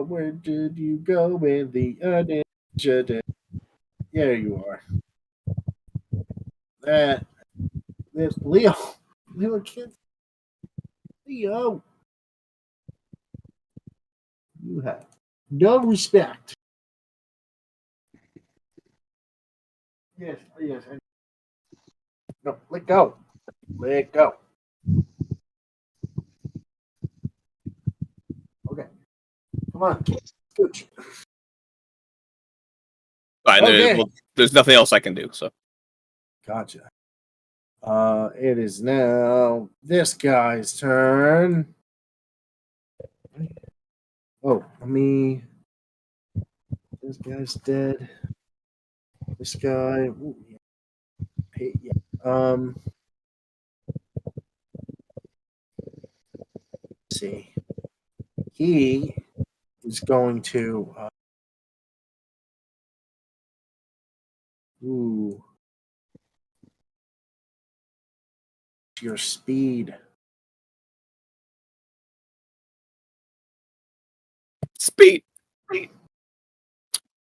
S2: Where did you go in the uninjured? There you are. There's Leo. Leo can't. Leo, you have no respect. Yes. No, let go. Let go. Okay. Come on. Scooch.
S3: Fine,
S2: Okay.
S3: there's nothing else I can do. So
S2: Gotcha. It is now this guy's turn. Oh, this guy's dead. This guy. Ooh, yeah. Hey, yeah. Let's see. He is going to. Your speed.
S3: speed.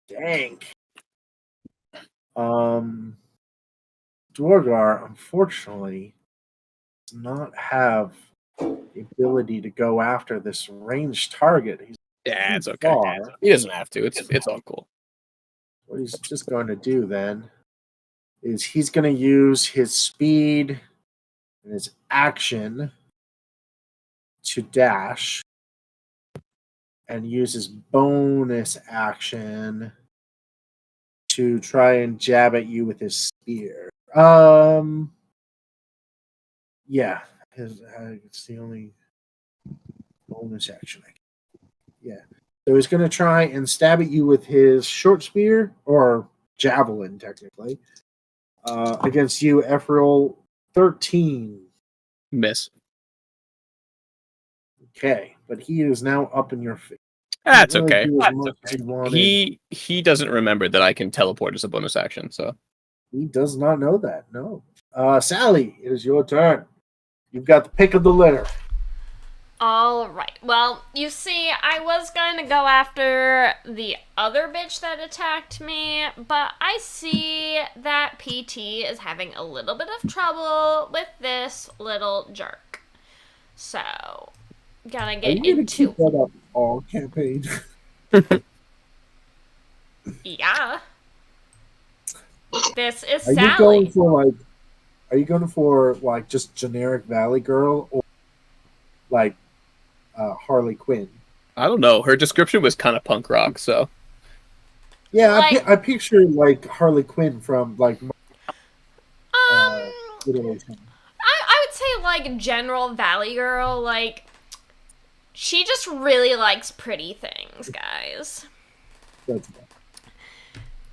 S2: Dang. Dwargar, unfortunately, does not have the ability to go after this ranged target. He's
S3: Yeah, it's
S2: too
S3: okay.
S2: far.
S3: He doesn't have to. It's all cool.
S2: What he's just going to do then is he's going to use his speed and his action to dash and use his bonus action to try and jab at you with his spear. Yeah, it's the only bonus action. Yeah. So he's going to try and stab at you with his short spear, or javelin, technically, against you, Ephriel. 13.
S3: Miss.
S2: Okay, but he is now up in your face.
S3: That's
S2: Really
S3: okay.
S2: do as much as he wanted.
S3: He doesn't remember that I can teleport as a bonus action. So
S2: He does not know that. No. Sally, it is your turn. You've got the pick of the litter.
S1: All right. Well, you see, I was going to go after the other bitch that attacked me, but I see that PT is having a little bit of trouble with this little jerk. So, gonna
S2: Are
S1: get
S2: you going to
S1: into
S2: keep that up all campaign?
S1: yeah. This is
S2: Are you
S1: Sally.
S2: going for like? Are you going for like just generic Valley Girl, or like Harley Quinn?
S3: I don't know. Her description was kind of punk rock. So
S2: Yeah,
S1: Like-
S2: I picture like Harley Quinn from like. Iteration.
S1: I would say like general Valley Girl, like she just really likes pretty things, guys.
S2: That's fine.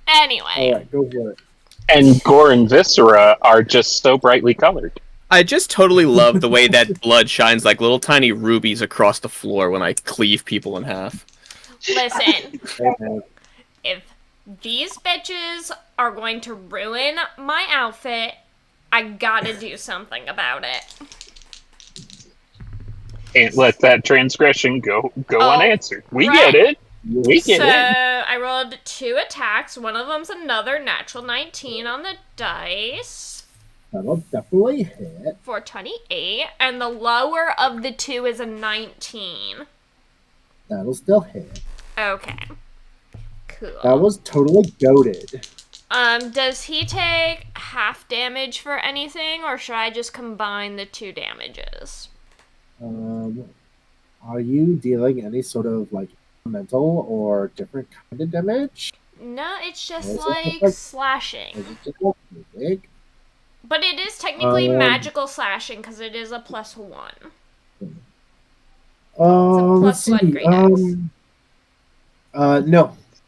S1: Anyway.
S2: All right, go for it.
S5: And gore and viscera are just so brightly colored.
S3: I just totally love the way that blood shines like little tiny rubies across the floor when I cleave people in half.
S1: Listen,
S2: Okay.
S1: if these bitches are going to ruin my outfit, I gotta do something about it.
S5: Can't let that transgression go unanswered. We
S1: right.
S5: get it. We get
S1: So
S5: it.
S1: I rolled 2 attacks. One of them's another natural 19 on the dice
S2: That'll definitely hit.
S1: for 28, and the lower of the 2 is a 19.
S2: That'll still hit.
S1: Okay. Cool.
S2: That was totally goated.
S1: Does he take half damage for anything, or should I just combine the 2 damages?
S2: Are you dealing any sort of like mental or different kind of damage?
S1: No, it's just
S2: Is it
S1: like
S2: like-
S1: slashing.
S2: Is it just like music?
S1: But it is technically magical slashing because it is a +1.
S2: Let's
S1: plus one
S2: see.
S1: great axe.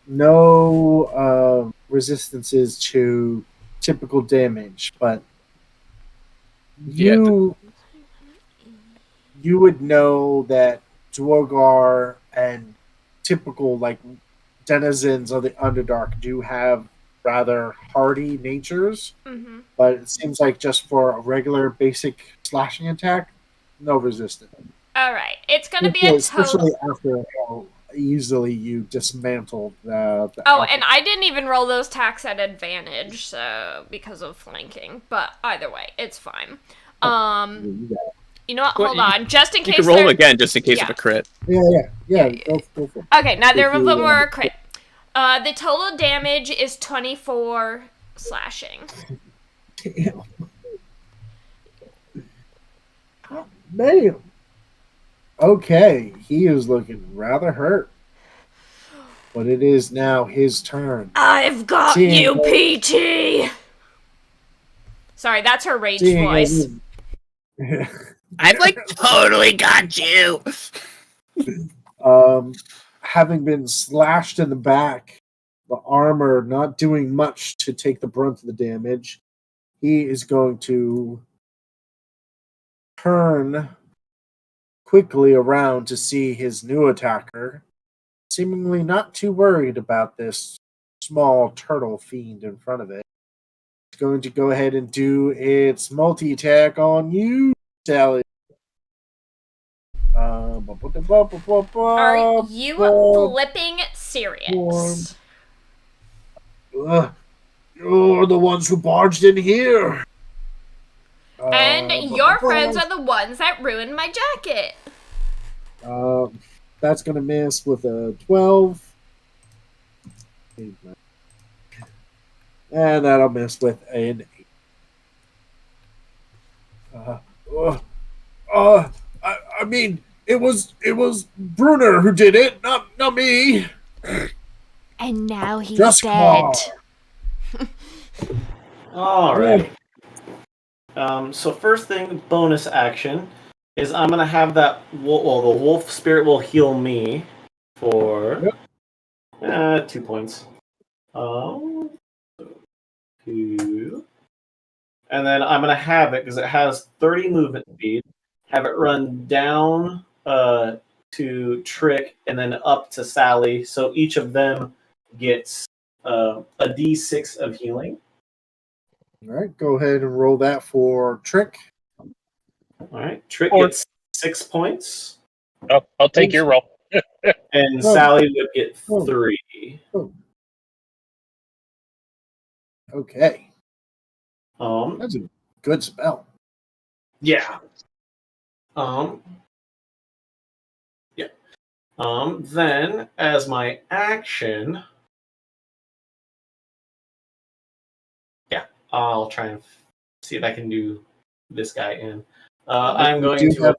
S2: No resistances to typical damage, but You would know that Dwargar and typical like denizens of the Underdark do have rather hardy natures,
S1: Mm-hmm.
S2: but it seems like just for a regular basic slashing attack, no resistance.
S1: All right. It's going to be a
S2: Especially
S1: total.
S2: after how easily you dismantled the
S1: Oh,
S2: alpha.
S1: and I didn't even roll those attacks at advantage, so because of flanking. But either way, it's fine. You know what?
S3: Well,
S1: Hold on. Just in
S3: You
S1: case
S3: can roll them
S1: they're-
S3: again just in case
S1: Yeah.
S3: of a crit.
S2: Yeah. Go for it.
S1: Okay, neither
S2: If
S1: of
S2: you
S1: them were
S2: want
S1: a crit. The total damage is 24 slashing.
S2: Damn. Man. Okay, he is looking rather hurt. But it is now his turn.
S1: I've got
S2: Seeing
S1: you,
S2: as-
S1: PT! Sorry, that's her rage
S2: Seeing
S1: voice.
S3: I've like totally got you.
S2: Having been slashed in the back, the armor not doing much to take the brunt of the damage, he is going to turn quickly around to see his new attacker, seemingly not too worried about this small turtle fiend in front of it. It's going to go ahead and do its multi-attack on you, Sally.
S1: Are you flipping serious?
S2: You're the ones who barged in here.
S1: And your friends are the ones that ruined my jacket.
S2: That's going to miss with a 12. And that'll miss with an 8. I mean, it was Bruner who did it, not me.
S1: And now he's
S2: Just
S1: dead.
S4: All right. So first thing, bonus action, is I'm gonna have that. Well, the wolf spirit will heal me for 2 points. 2. And then I'm gonna have it because it has 30 movement speed. Have it run down to Trick and then up to Sally. So each of them gets a D6 of healing.
S2: All right, go ahead and roll that for Trick.
S4: All right, Trick
S5: Or-
S4: gets 6 points,
S5: I'll take your roll.
S4: and
S2: Oh.
S4: Sally would get
S2: Oh.
S4: 3.
S2: Okay,
S4: Um,
S2: that's a good spell.
S4: yeah. Yeah. Then as my action, I'll try and see if I can do this guy in. I'm going to.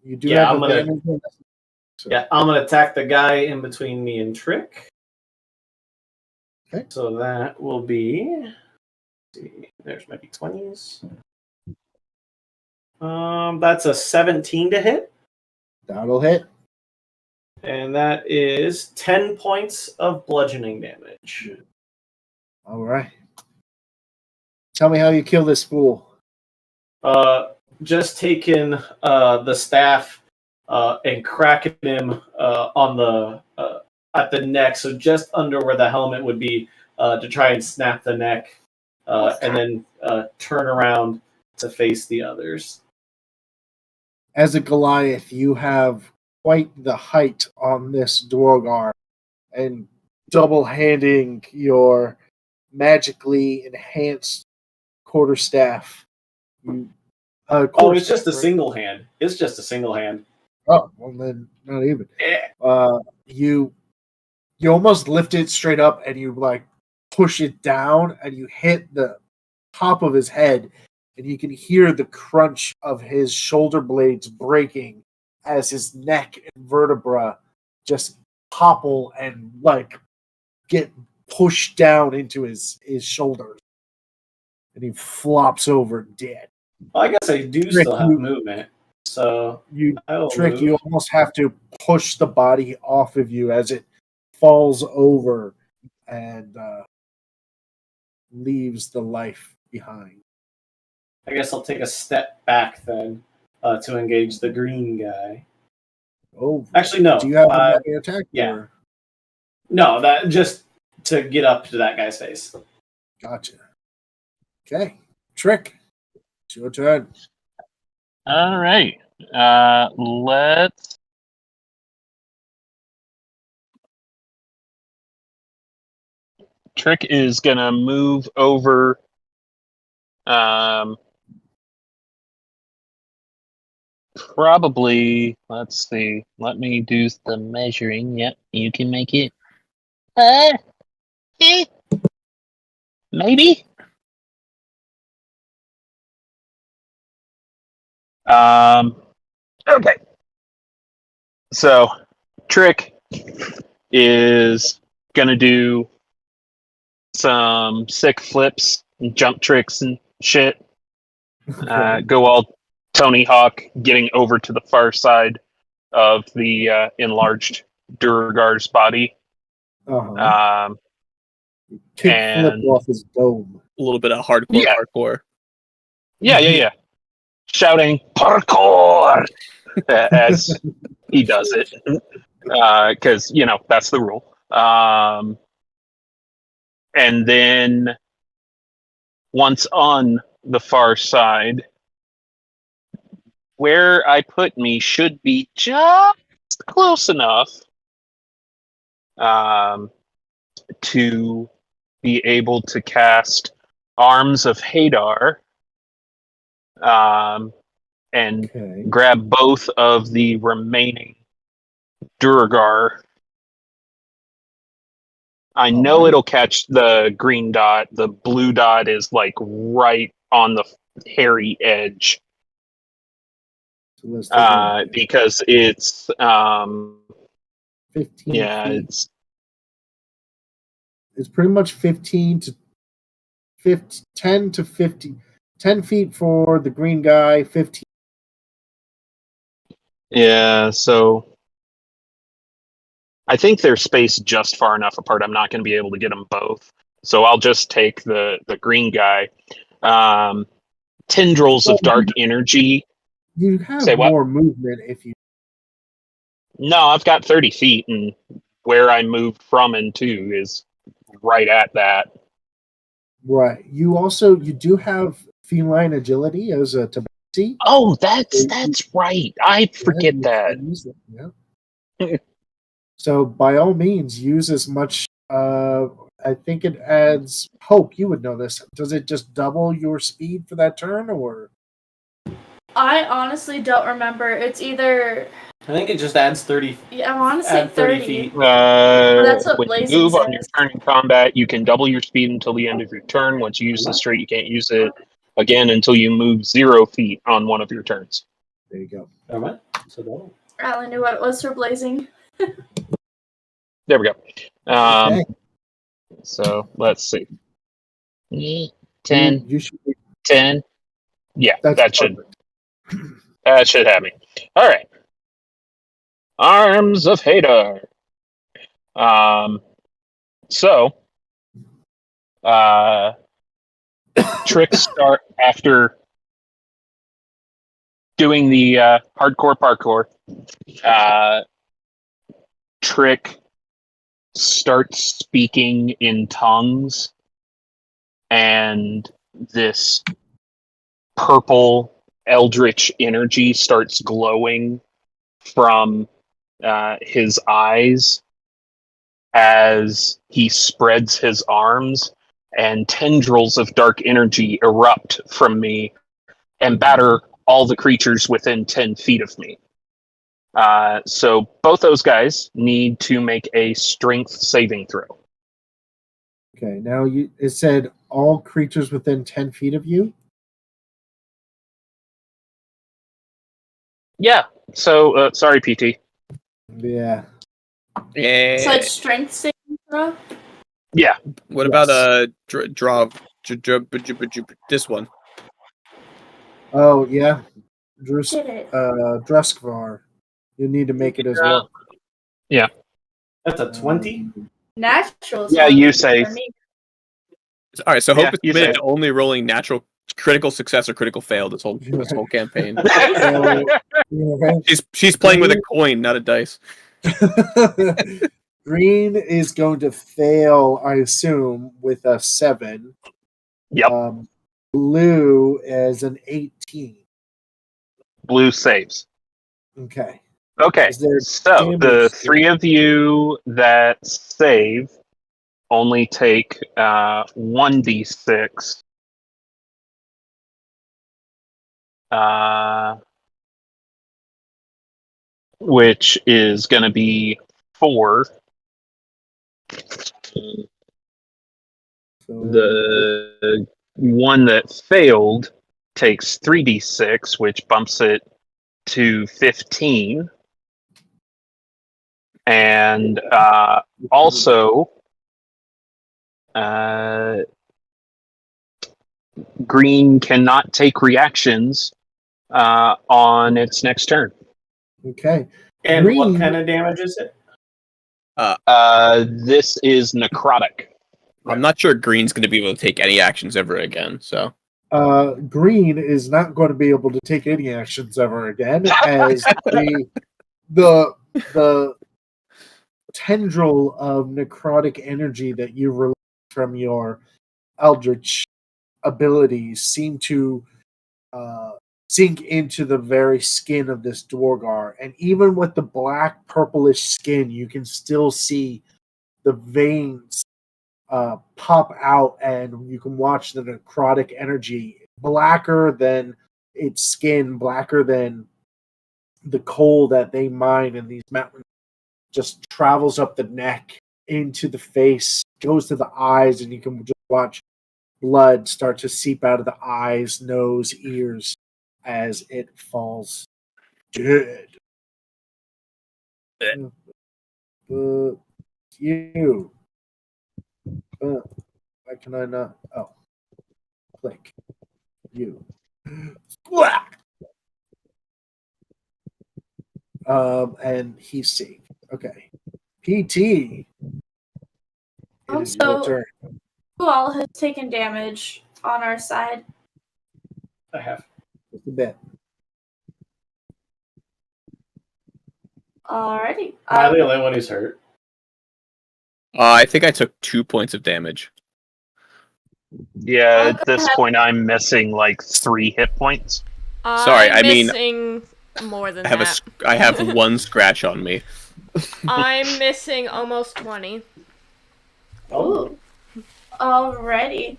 S2: You do
S4: Yeah,
S2: have
S4: I'm gonna-
S2: advantage on this, so-
S4: Yeah, I'm gonna attack the guy in between me and Trick.
S2: Okay.
S4: So that will be. Let's see, there's my d20s. That's a 17 to hit,
S2: That'll hit.
S4: and that is 10 points of bludgeoning damage.
S2: All right. Tell me how you kill this fool.
S4: Just taking the staff and cracking him on the at the neck, so just under where the helmet would be, to try and snap the neck, and then turn around to face the others.
S2: As a Goliath, you have quite the height on this Dwargar, and double-handing your magically enhanced quarterstaff.
S4: Oh, it's just a single hand. It's just a single hand.
S2: Oh, well then, not even.
S4: Eh.
S2: You almost lift it straight up, and you like push it down, and you hit the top of his head, and you can hear the crunch of his shoulder blades breaking as his neck and vertebra just topple and like get pushed down into his shoulders, and he flops over dead.
S4: Well, I guess I do
S2: Trick,
S4: still have
S2: you-
S4: movement, so I'll
S2: Trick,
S4: move.
S2: you almost have to push the body off of you as it falls over and leaves the life behind.
S4: I guess I'll take a step back then to engage the green guy.
S2: Oh,
S4: Actually, no.
S2: do you have a melee attack?
S4: yeah.
S2: Or?
S4: No, that just to get up to that guy's face.
S2: Gotcha. Okay, Trick. It's your turn.
S5: All right. Let's. Trick is gonna move over. Probably. Let's see. Let me do the measuring. Yep, you can make it. Eh, maybe. Okay. So, Trick is gonna do some sick flips and jump tricks and shit. Go all Tony Hawk, getting over to the far side of the enlarged Duragar's body.
S2: Uh-huh. Kick flip
S5: and-
S2: off his dome.
S3: A little bit of hardcore
S5: Yeah.
S3: parkour.
S5: Yeah. Shouting parkour as he does it, because that's the rule. And then once on the far side, where I put me should be just close enough to be able to cast Arms of Hadar, and
S2: Okay.
S5: grab both of the remaining Duragar. I know
S2: Alright.
S5: it'll catch the green dot. The blue dot is like right on the hairy edge,
S2: So let's take a look.
S5: because it's
S2: 15
S5: yeah,
S2: feet. It's pretty much 15 to 50, 10 to 50. 10 feet for the green guy, 15.
S5: yeah. So I think they're spaced just far enough apart. I'm not going to be able to get them both, so I'll just take the green guy. Tendrils of dark energy.
S2: You have
S5: Say what?
S2: more movement if you.
S5: No, I've got 30 feet, and where I moved from and to is right at that.
S2: Right. You do have feline agility as a tabaxi.
S5: Oh, that's right. I forget
S2: you
S5: that.
S2: can use it, yeah. So by all means, use as much. I think it adds. Hope you would know this. Does it just double your speed for that turn, or?
S6: I honestly don't remember. It's either.
S4: I think it just adds 30.
S6: Yeah, I want to say
S4: Add 30
S6: 30.
S4: feet.
S6: That's what
S5: When you
S6: Blazing
S5: move on your
S6: says.
S5: turn in combat, you can double your speed until the end of your turn. Once you use this trait, you can't use it again until you move 0 feet on one of your turns.
S2: There you go.
S4: Never mind. So double.
S6: Alan knew what it was for Blazing.
S5: There we go.
S2: Okay.
S5: So let's see. 10,
S2: You should.
S5: 10. Yeah,
S2: That's
S5: that should
S2: perfect.
S5: that should have me. All right. Arms of Hadar. So, tricks start after doing the hardcore parkour. Trick starts speaking in tongues, and this purple eldritch energy starts glowing from his eyes as he spreads his arms, and tendrils of dark energy erupt from me and batter all the creatures within 10 feet of me. So both those guys need to make a strength saving throw.
S2: Okay. Now it said all creatures within 10 feet of you.
S5: Yeah. So sorry, PT.
S2: Yeah.
S3: Yeah.
S6: So it's strength saving throw?
S5: Yeah.
S3: What
S2: Yes.
S3: about this one?
S2: Oh yeah.
S6: Get it.
S2: Druskvar. You need to make it as well.
S4: That's a 20.
S6: Natural.
S5: Yeah, you say.
S6: For me.
S3: All right, so
S5: Yeah,
S3: Hope is
S5: you
S3: committed
S5: say
S3: to only rolling natural critical success or critical fail this whole campaign.
S2: So, yeah,
S3: She's playing with a coin, not a dice.
S2: Green is going to fail, I assume, with a 7.
S5: Yep.
S2: Blue is an 18.
S5: Blue saves.
S2: Okay.
S5: Okay,
S2: Is there
S5: so the
S2: damage?
S5: 3 of you that save only take 1d6. Which is going to be 4.
S2: So,
S5: The one that failed takes 3d6, which bumps it to 15. And also, green cannot take reactions on its next turn.
S2: okay.
S4: And what
S2: Green-
S4: kind of damage is it?
S5: This is necrotic.
S3: I'm not sure Green's going to be able to take any actions ever again. So
S2: Green is not going to be able to take any actions ever again, as the tendril of necrotic energy that you release from your eldritch abilities seem to sink into the very skin of this Dwargar, and even with the black purplish skin, you can still see the veins pop out, and you can watch the necrotic energy blacker than its skin, blacker than the coal that they mine in these mountains, just travels up the neck into the face, goes to the eyes, and you can just watch blood start to seep out of the eyes, nose, ears as it falls dead. You. Why can I not? Oh. Click. You. And he's safe. Okay. PT. It is your turn.
S6: Who all has taken damage on our side?
S4: I have.
S2: Just a bit.
S6: Alrighty.
S4: Am I the only one who's hurt?
S3: I think I took 2 points of damage.
S5: Yeah, at this point, I'm missing like 3 hit points.
S3: Sorry, I mean,
S1: missing more than
S3: I have
S1: that.
S3: I have 1 scratch on me.
S1: I'm missing almost 20.
S6: Ooh. Alrighty.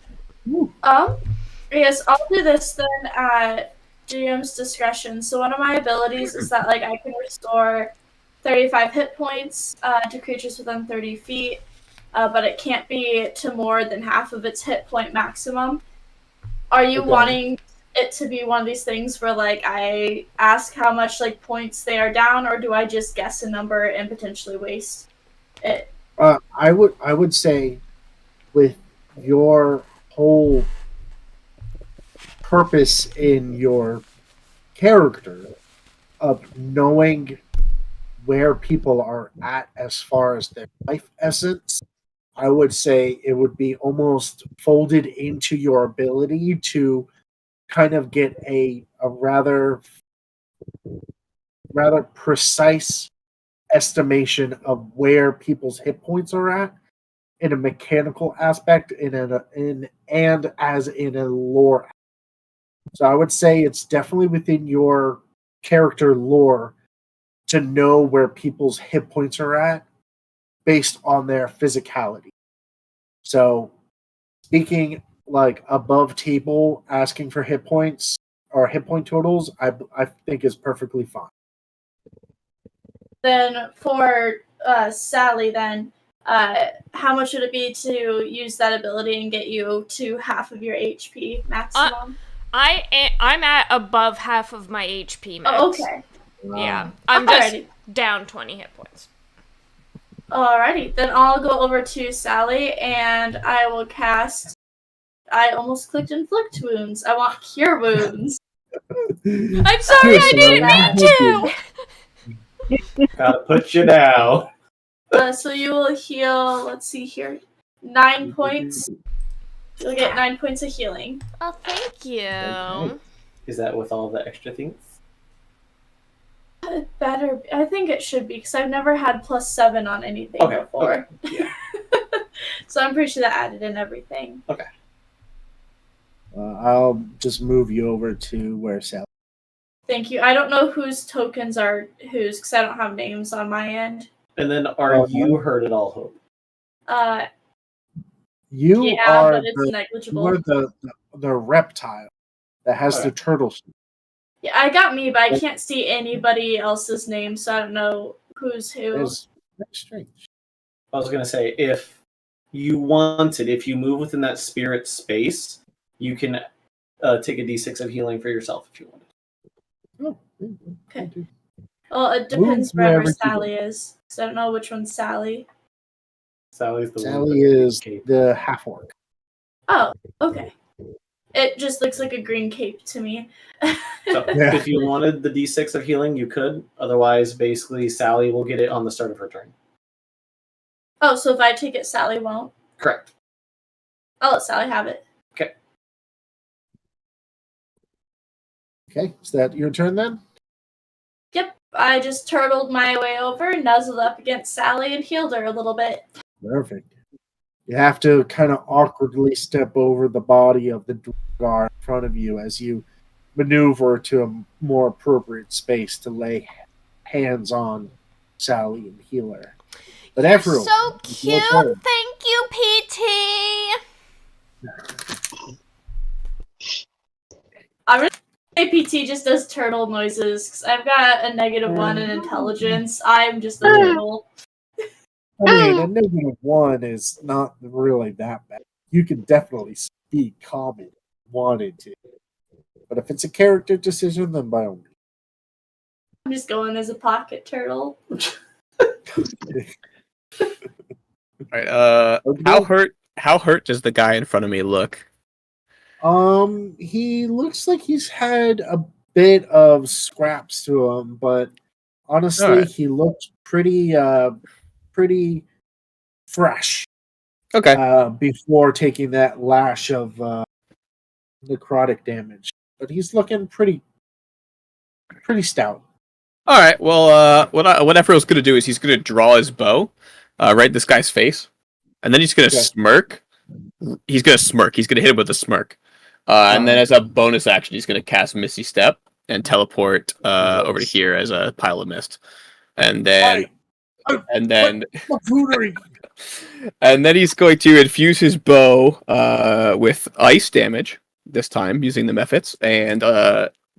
S6: Yes, I'll do this then at GM's discretion. So one of my abilities is that I can restore 35 hit points to creatures within 30 feet, but it can't be to more than half of its hit point maximum. Are you wanting it to be one of these things where I ask how much points they are down, or do I just guess a number and potentially waste it?
S2: I would say, with your whole purpose in your character of knowing where people are at as far as their life essence, I would say it would be almost folded into your ability to kind of get a rather precise estimation of where people's hit points are at in a mechanical aspect, and as in a lore. So I would say it's definitely within your character lore to know where people's hit points are at based on their physicality. So speaking above table, asking for hit points or hit point totals, I think is perfectly fine.
S6: Then for Sally, then how much would it be to use that ability and get you to half of your HP maximum?
S1: I'm at above half of my HP max.
S6: Oh, okay.
S1: Yeah, I'm just down 20 hit points.
S6: Alrighty, then I'll go over to Sally and I will cast. I almost clicked inflict wounds. I want cure wounds.
S1: I'm sorry, I didn't mean to.
S4: Gotta put you down.
S6: So you will heal. Let's see here, 9 points You'll get 9 points of healing.
S1: Oh, thank you.
S2: Okay.
S4: Is that with all the extra things?
S6: Better. I think it should be because I've never had +7 on anything
S4: Okay,
S6: before.
S4: okay, yeah.
S6: So I'm pretty sure that added in everything.
S4: Okay.
S2: I'll just move you over to where Sally.
S6: Thank you. I don't know whose tokens are whose because I don't have names on my end.
S4: And then are you hurt at all, Hope?
S2: You
S6: Yeah,
S2: are
S6: but it's
S2: the,
S6: negligible.
S2: you are the reptile that has the turtle suit.
S6: Yeah, I got me, but I can't see anybody else's name, so I don't know who's who.
S2: That's strange.
S4: I was going to say, if you wanted, if you move within that spirit space, you can take a d6 of healing for yourself if you wanted.
S2: Oh,
S6: Okay. Well, it depends wherever Sally is, because I don't know which one's Sally.
S4: Sally's the one.
S2: Sally is the half orc.
S6: Oh, okay. It just looks like a green cape to me.
S4: So if you wanted the d6 of healing, you could. Otherwise, basically, Sally will get it on the start of her turn.
S6: Oh, so if I take it, Sally won't?
S4: Correct.
S6: I'll let Sally have it.
S4: Okay.
S2: Okay, is that your turn then?
S6: Yep, I just turtled my way over, nuzzled up against Sally, and healed her a little bit.
S2: Perfect. You have to kind of awkwardly step over the body of the Dwargar in front of you as you maneuver to a more appropriate space to lay hands on Sally and heal her. But
S1: You're
S2: Ephraim,
S1: so cute. Thank you, PT.
S6: I'm going to say PT just does turtle noises, because I've got a -1 in intelligence. I'm just a turtle.
S2: I mean, a -1 is not really that bad. You can definitely speak common if you wanted to. But if it's a character decision, then by all means.
S6: I'm just going as a pocket turtle.
S3: Alright,
S2: Okay.
S3: how hurt does the guy in front of me look?
S2: He looks like he's had a bit of scraps to him, but honestly,
S3: Alright.
S2: he looks pretty fresh.
S3: Okay.
S2: Before taking that lash of necrotic damage, but he's looking pretty stout.
S3: Alright, well, what Ephraim's gonna do is he's gonna draw his bow, right in this guy's face, and then he's gonna smirk. He's gonna smirk. He's gonna hit him with a smirk. And then as a bonus action, he's gonna cast Misty Step and teleport over to here as a pile of mist. And then and then he's going to infuse his bow with ice damage this time using the methods and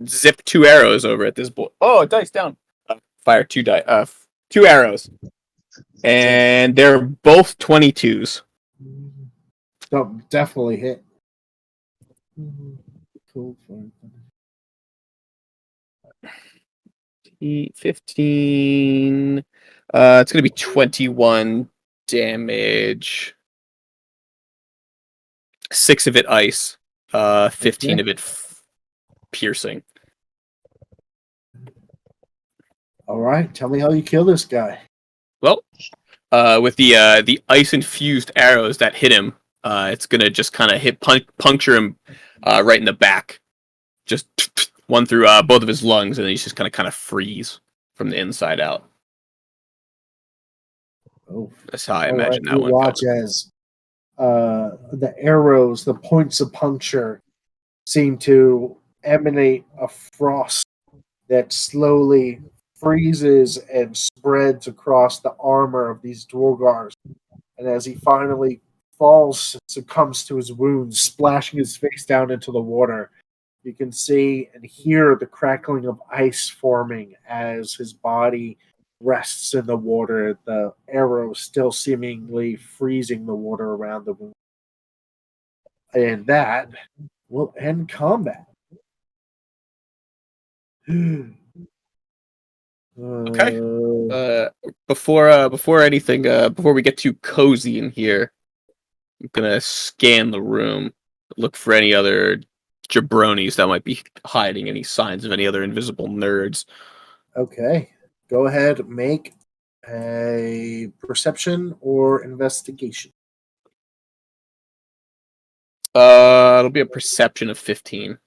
S3: zip 2 arrows over at this boy. Oh, dice down. Fire 2 2 arrows. And they're both 22s.
S2: So definitely hit. Cool.
S3: 15. It's gonna be 21 damage. 6 of it ice. 15 of it piercing.
S2: All right, tell me how you kill this guy.
S3: Well, with the ice infused arrows that hit him, it's gonna just kind of puncture him right in the back, just one through both of his lungs, and then he's just kind of freeze from the inside out.
S2: Oh,
S3: that's how I imagine that
S2: you
S3: one.
S2: Watch as the arrows, the points of puncture, seem to emanate a frost that slowly freezes and spreads across the armor of these Dwargars. And as he finally falls, succumbs to his wounds, splashing his face down into the water, you can see and hear the crackling of ice forming as his body rests in the water, the arrow still seemingly freezing the water around the wound. And that will end combat.
S3: Okay. Before anything, before we get too cozy in here, I'm gonna scan the room, look for any other jabronis that might be hiding any signs of any other invisible nerds.
S2: Okay. Go ahead, make a perception or investigation.
S3: It'll be a perception of 15.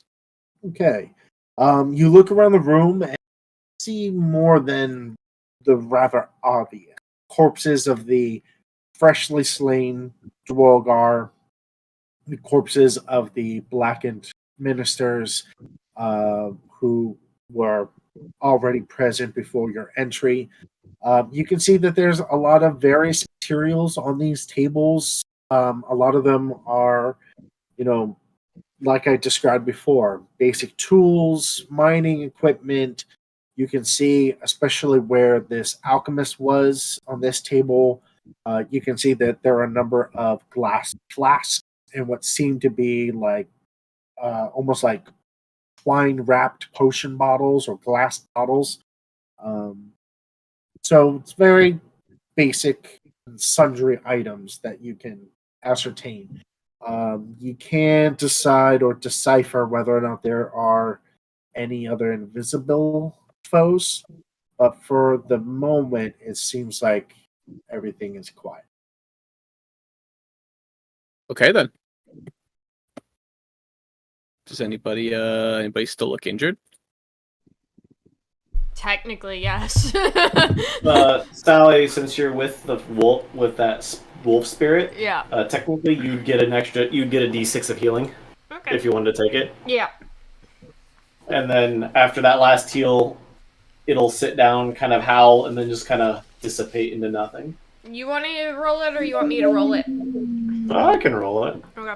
S2: Okay. You look around the room and see more than the rather obvious corpses of the freshly slain Dwalgar, the corpses of the blackened ministers who were already present before your entry. You can see that there's a lot of various materials on these tables. A lot of them are, you know, like I described before, basic tools, mining equipment. You can see, especially where this alchemist was on this table, you can see that there are a number of glass flasks and what seem to be like almost like twine wrapped potion bottles or glass bottles. Um, so it's very basic and sundry items that you can ascertain. You can decide or decipher whether or not there are any other invisible foes, but for the moment, it seems like everything is quiet.
S3: Okay then. Does anybody still look injured?
S1: Technically, yes.
S4: Sally, since you're with the wolf, with that wolf spirit,
S1: Yeah.
S4: Technically you'd get a D6 of healing
S1: Okay.
S4: if you wanted to take it,
S1: Yeah.
S4: and then after that last heal, it'll sit down, kind of howl, and then just kind of dissipate into nothing.
S1: You want to roll it, or you want me to roll it?
S4: I can roll it.
S1: Okay.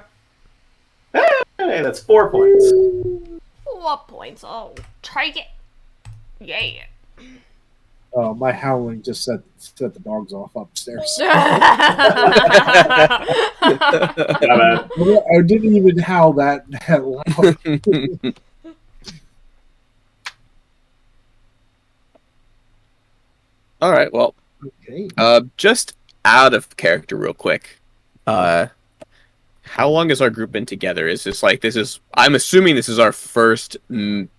S4: Hey, that's 4 points.
S1: What points? Oh, take it. Yeah.
S2: My howling just set the dogs off upstairs.
S4: Yeah,
S2: I didn't even howl that loud.
S3: All right. Well,
S2: Okay.
S3: just out of character, real quick. How long has our group been together? Is this like I'm assuming this is our first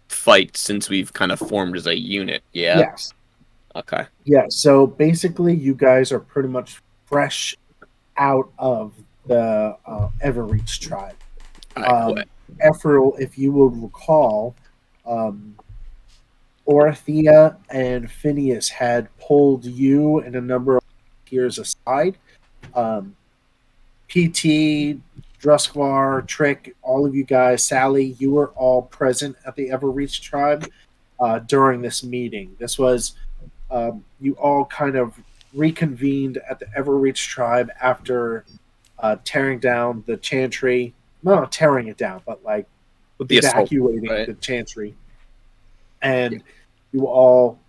S3: fight since we've kind of formed as a unit. Yeah.
S2: Yes.
S3: Okay.
S2: Yeah. So basically, you guys are pretty much fresh out of the Everreach tribe.
S3: All right, cool.
S2: Ephraim, if you will recall, Orthea and Phineas had pulled you and a number of peers aside. PT, Druskvar, Trick, all of you guys, Sally, you were all present at the Everreach tribe during this meeting. This was, you all kind of reconvened at the Everreach tribe after tearing down the chantry. Not tearing it down, but like
S3: With the
S2: evacuating
S3: assault, right?
S2: the chantry. And you all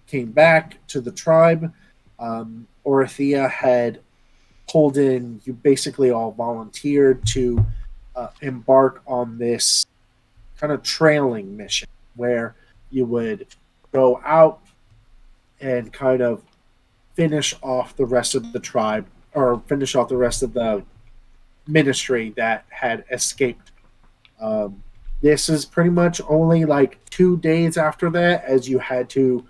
S2: came back to the tribe. Orthea had pulled in, you basically all volunteered to embark on this kind of trailing mission where you would go out and kind of finish off the rest of the tribe or finish off the rest of the ministry that had escaped. This is pretty much only like 2 days after that, as you had to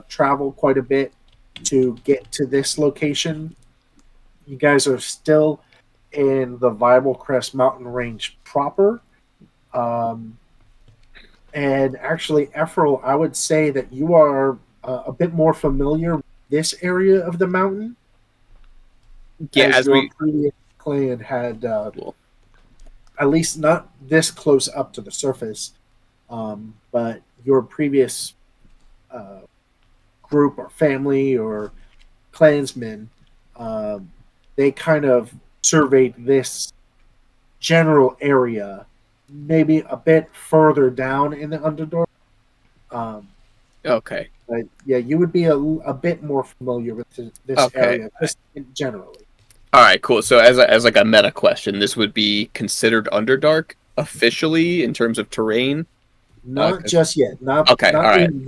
S2: travel quite a bit to get to this location. You guys are still in the Viable Crest mountain range proper. And actually, Ephraim, I would say that you are a bit more familiar with this area of the mountain.
S3: Yeah, as
S2: your
S3: we
S2: previous clan had
S3: Cool.
S2: at least not this close up to the surface, but your previous group or family or clansmen, they kind of surveyed this general area, maybe a bit further down in the Underdark.
S3: Okay.
S2: But yeah, you would be a bit more familiar with this
S3: Okay.
S2: area, just generally.
S3: All right, cool. So as like a meta question, this would be considered Underdark officially in terms of terrain?
S2: Not
S3: Okay.
S2: just yet. Not
S3: Okay,
S2: not
S3: all right.
S2: in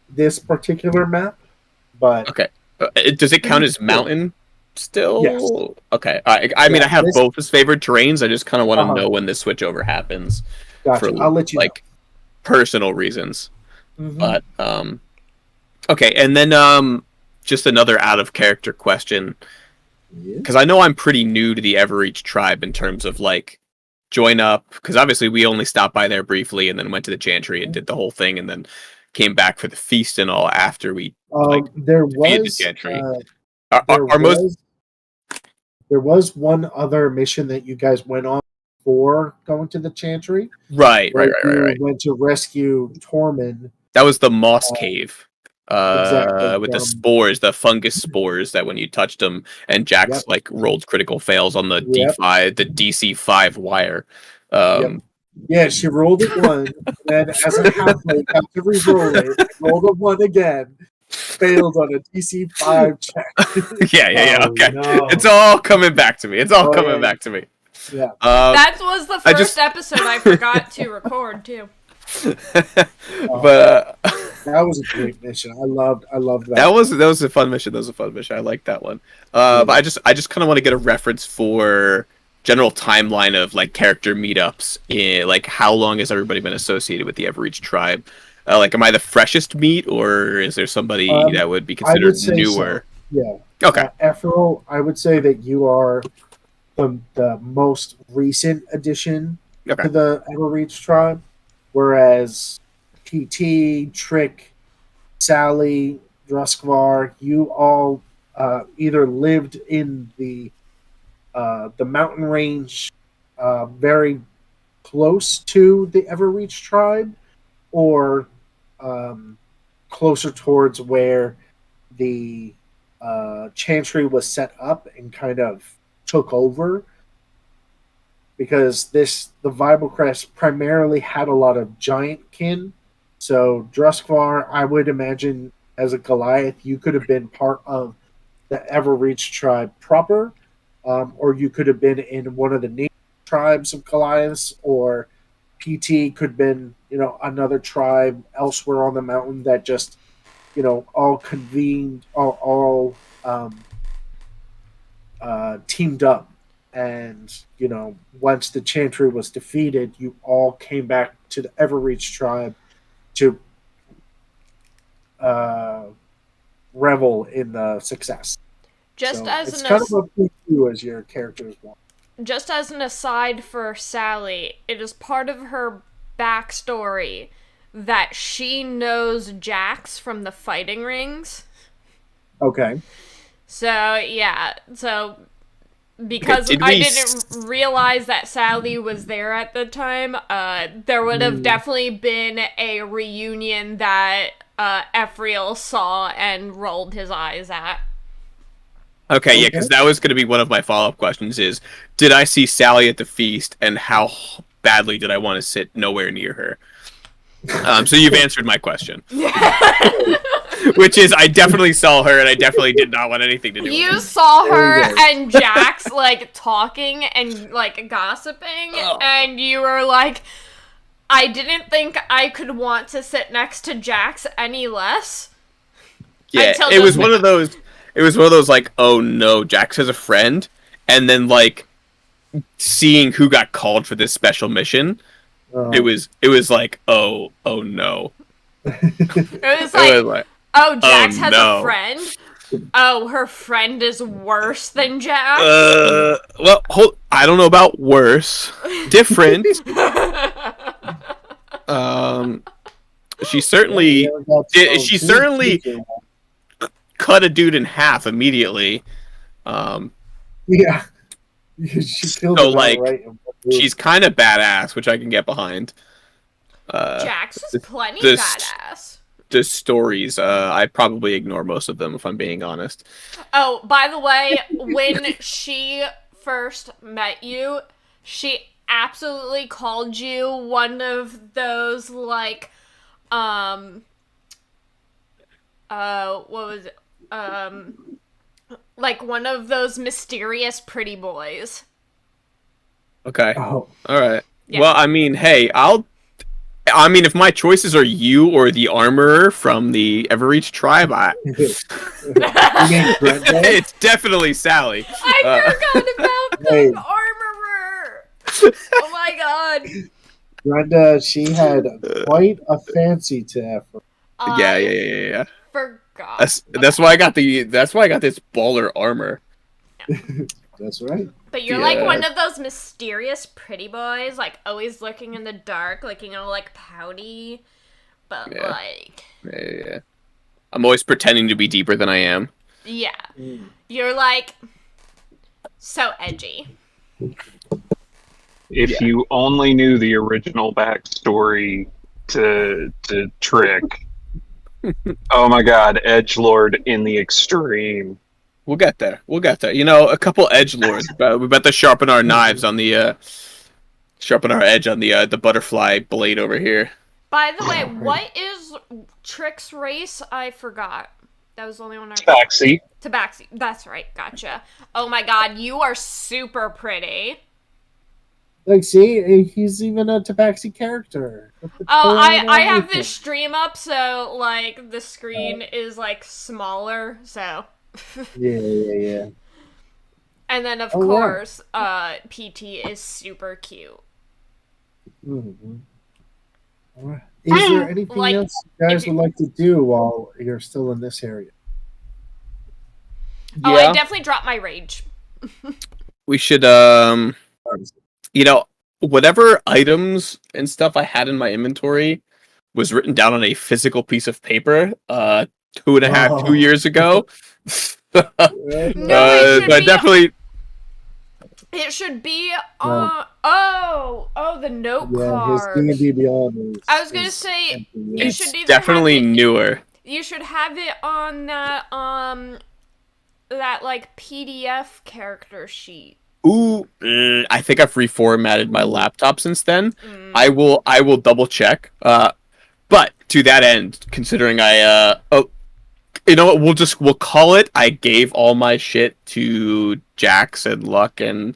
S2: this particular map, but
S3: Okay. Does it count as mountain still?
S2: Yes.
S3: Okay. I mean,
S2: Yeah,
S3: I have
S2: this-
S3: both as favored terrains. I just kind of want to
S2: Uh-huh.
S3: know when this switchover happens
S2: gotcha.
S3: for
S2: I'll let you
S3: like personal reasons.
S2: know. Mhm.
S3: But okay, and then just another out of character question.
S2: Yeah.
S3: Because I know I'm pretty new to the Everreach tribe in terms of like join up, because obviously we only stopped by there briefly and then went to the chantry and did the whole thing and then came back for the feast and all after we
S2: There
S3: defeated the
S2: was
S3: chantry.
S2: there
S3: Most
S2: was one other mission that you guys went on before going to the chantry.
S3: right.
S2: You went to rescue Tormund.
S3: That was the moss cave.
S2: Exactly,
S3: With the spores, the fungus spores that when you touched them, and Jax
S2: Yep.
S3: rolled critical fails on the
S2: Yep.
S3: D5, the DC5 wire.
S2: Yeah, she rolled it one, and then as a halfway, got to re-roll it, rolled a one again, failed on a DC5 check.
S3: Yeah.
S4: Oh,
S3: Okay,
S4: no.
S3: it's all coming back to me. It's all coming back to me.
S2: Yeah.
S1: That was the first episode I forgot to record too.
S3: But
S2: that was a great mission. I loved that.
S3: That was a fun mission. I like that one. But I just kind of want to get a reference for general timeline of like character meetups. In like how long has everybody been associated with the Everreach tribe? Like, am I the freshest meat, or is there somebody that would be considered newer?
S2: So. Yeah.
S3: Okay.
S2: Ephraim, I would say that you are the most recent addition to the Everreach tribe, whereas PT, Trick, Sally, Druskvar, you all either lived in the mountain range very close to the Everreach tribe, or closer towards where the chantry was set up and kind of took over, because the Vibal Crest primarily had a lot of giant kin. So Druskvar, I would imagine, as a Goliath, you could have been part of the Everreach tribe proper, or you could have been in one of the native tribes of Goliaths, or PT could have been, another tribe elsewhere on the mountain that just, all convened, all teamed up. And, once the chantry was defeated, you all came back to the Everreach tribe to revel in the success. It's kind of up to you as your characters want.
S1: Just as an aside for Sally, it is part of her backstory that she knows Jax from the fighting rings.
S2: Okay.
S1: So, yeah. So, because I didn't realize that Sally was there at the time, there would have definitely been a reunion that Ephriel saw and rolled his eyes at.
S3: Okay, yeah, because that was going to be one of my follow-up questions is, did I see Sally at the feast, and how badly did I want to sit nowhere near her? So you've answered my question. Which is, I definitely saw her, and I definitely did not want anything to do with her.
S1: You saw her and Jax, talking and, gossiping, and you were like, I didn't think I could want to sit next to Jax any less.
S3: Yeah, it was one of those... It was one of those, oh no, Jax has a friend, and then, seeing who got called for this special mission, it was like, oh no.
S1: It was like, oh, Jax has a friend? Oh, her friend is worse than Jax?
S3: Well, I don't know about worse. Different. She certainly... She certainly... cut a dude in half immediately.
S2: Yeah. She killed him outright.
S3: She's kind of badass, which I can get behind.
S1: Jax is plenty badass.
S3: The stories, I probably ignore most of them, if I'm being honest.
S1: Oh, by the way, when she first met you, she absolutely called you one of those, what was it? One of those mysterious pretty boys.
S3: Okay.
S2: Oh.
S3: All right.
S1: Yeah.
S3: Well, I mean, hey, if my choices are you or the armorer from the Everreach tribe, it's definitely Sally.
S1: I forgot about the armorer. Oh my god.
S2: Brenda, she had quite a fancy to effort.
S3: Yeah.
S1: Forgot.
S3: That's why I got this baller armor.
S2: That's right.
S1: But you're like one of those mysterious pretty boys, like always looking in the dark, like, you know, like pouty. But like...
S3: Yeah. I'm always pretending to be deeper than I am.
S1: Yeah. You're like... so edgy.
S5: If you only knew the original backstory to Trick. Oh my god, edgelord in the extreme.
S3: We'll get there. You know, a couple edgelords. We're about to sharpen our knives on the sharpen our edge on the butterfly blade over here.
S1: By the way, what is Trick's race? I forgot. That was the only one I
S5: Tabaxi.
S1: Tabaxi. That's right. Gotcha. Oh my god, you are super pretty.
S2: Like, see, he's even a Tabaxi character.
S1: I have this stream up, so, like, the screen is, like, smaller, so...
S2: Yeah.
S1: And then, of course, PT is super cute.
S2: Mm-hmm. Is there anything else you guys would like to do while you're still in this area?
S1: Oh, I definitely dropped my rage.
S3: We should, you know, whatever items and stuff I had in my inventory was written down on a physical piece of paper, 2 years ago.
S1: No,
S3: I definitely...
S1: It should be the note card.
S2: His D&D Beyond is,
S1: I was gonna say you should either
S3: definitely newer.
S1: You should have it on that that like PDF character sheet.
S3: Ooh, I think I've reformatted my laptop since then. I will double check. But to that end, considering you know what, we'll call it. I gave all my shit to Jax and Luck and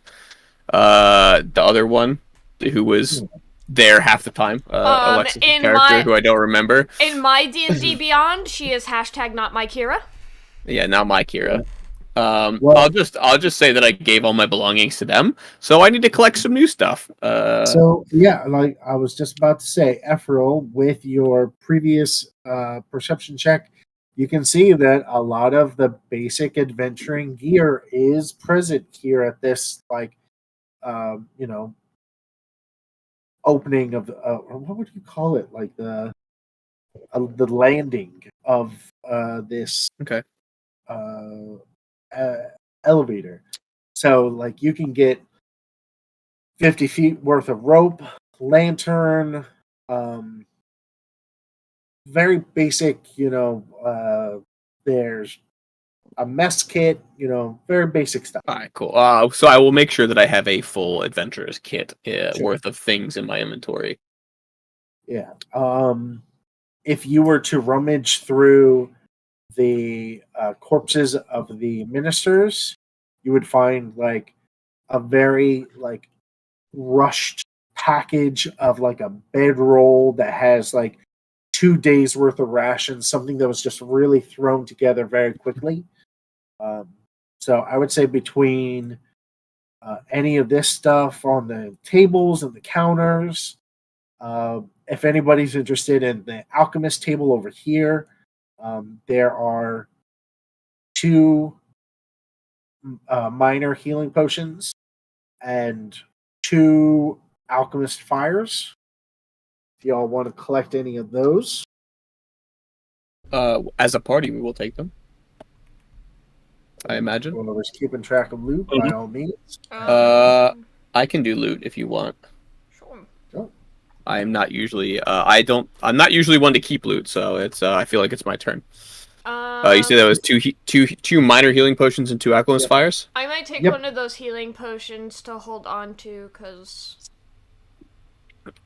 S3: the other one who was there half the time. Alexis' character who I don't remember.
S1: In my D&D Beyond, she is #not my Kira.
S3: Yeah, not my Kira. I'll just say that I gave all my belongings to them, so I need to collect some new stuff.
S2: So yeah, like I was just about to say, Ephraim, with your previous perception check, you can see that a lot of the basic adventuring gear is present here at this, like, you know, opening of what would you call it? Like the landing of this elevator. So, like, you can get 50 feet worth of rope, lantern, very basic, you know, there's a mess kit, you know, very basic stuff.
S3: All right, cool. So I will make sure that I have a full adventurer's kit worth of things in my inventory.
S2: Yeah. If you were to rummage through the corpses of the ministers, you would find like a very like rushed package of like a bedroll that has like 2 days worth of rations, something that was just really thrown together very quickly. So I would say between any of this stuff on the tables and the counters, if anybody's interested in the alchemist table over here, there are 2 minor healing potions and 2 alchemist fires. If y'all want to collect any of those,
S3: as a party, we will take them. I imagine.
S2: Whoever's keeping track of loot, by all means.
S3: I can do loot if you want.
S2: Sure.
S3: I'm not usually. I'm not usually one to keep loot, so it's. I feel like it's my turn. You said that was two minor healing potions and 2 alchemist fires.
S1: I might take one of those healing potions to hold on to because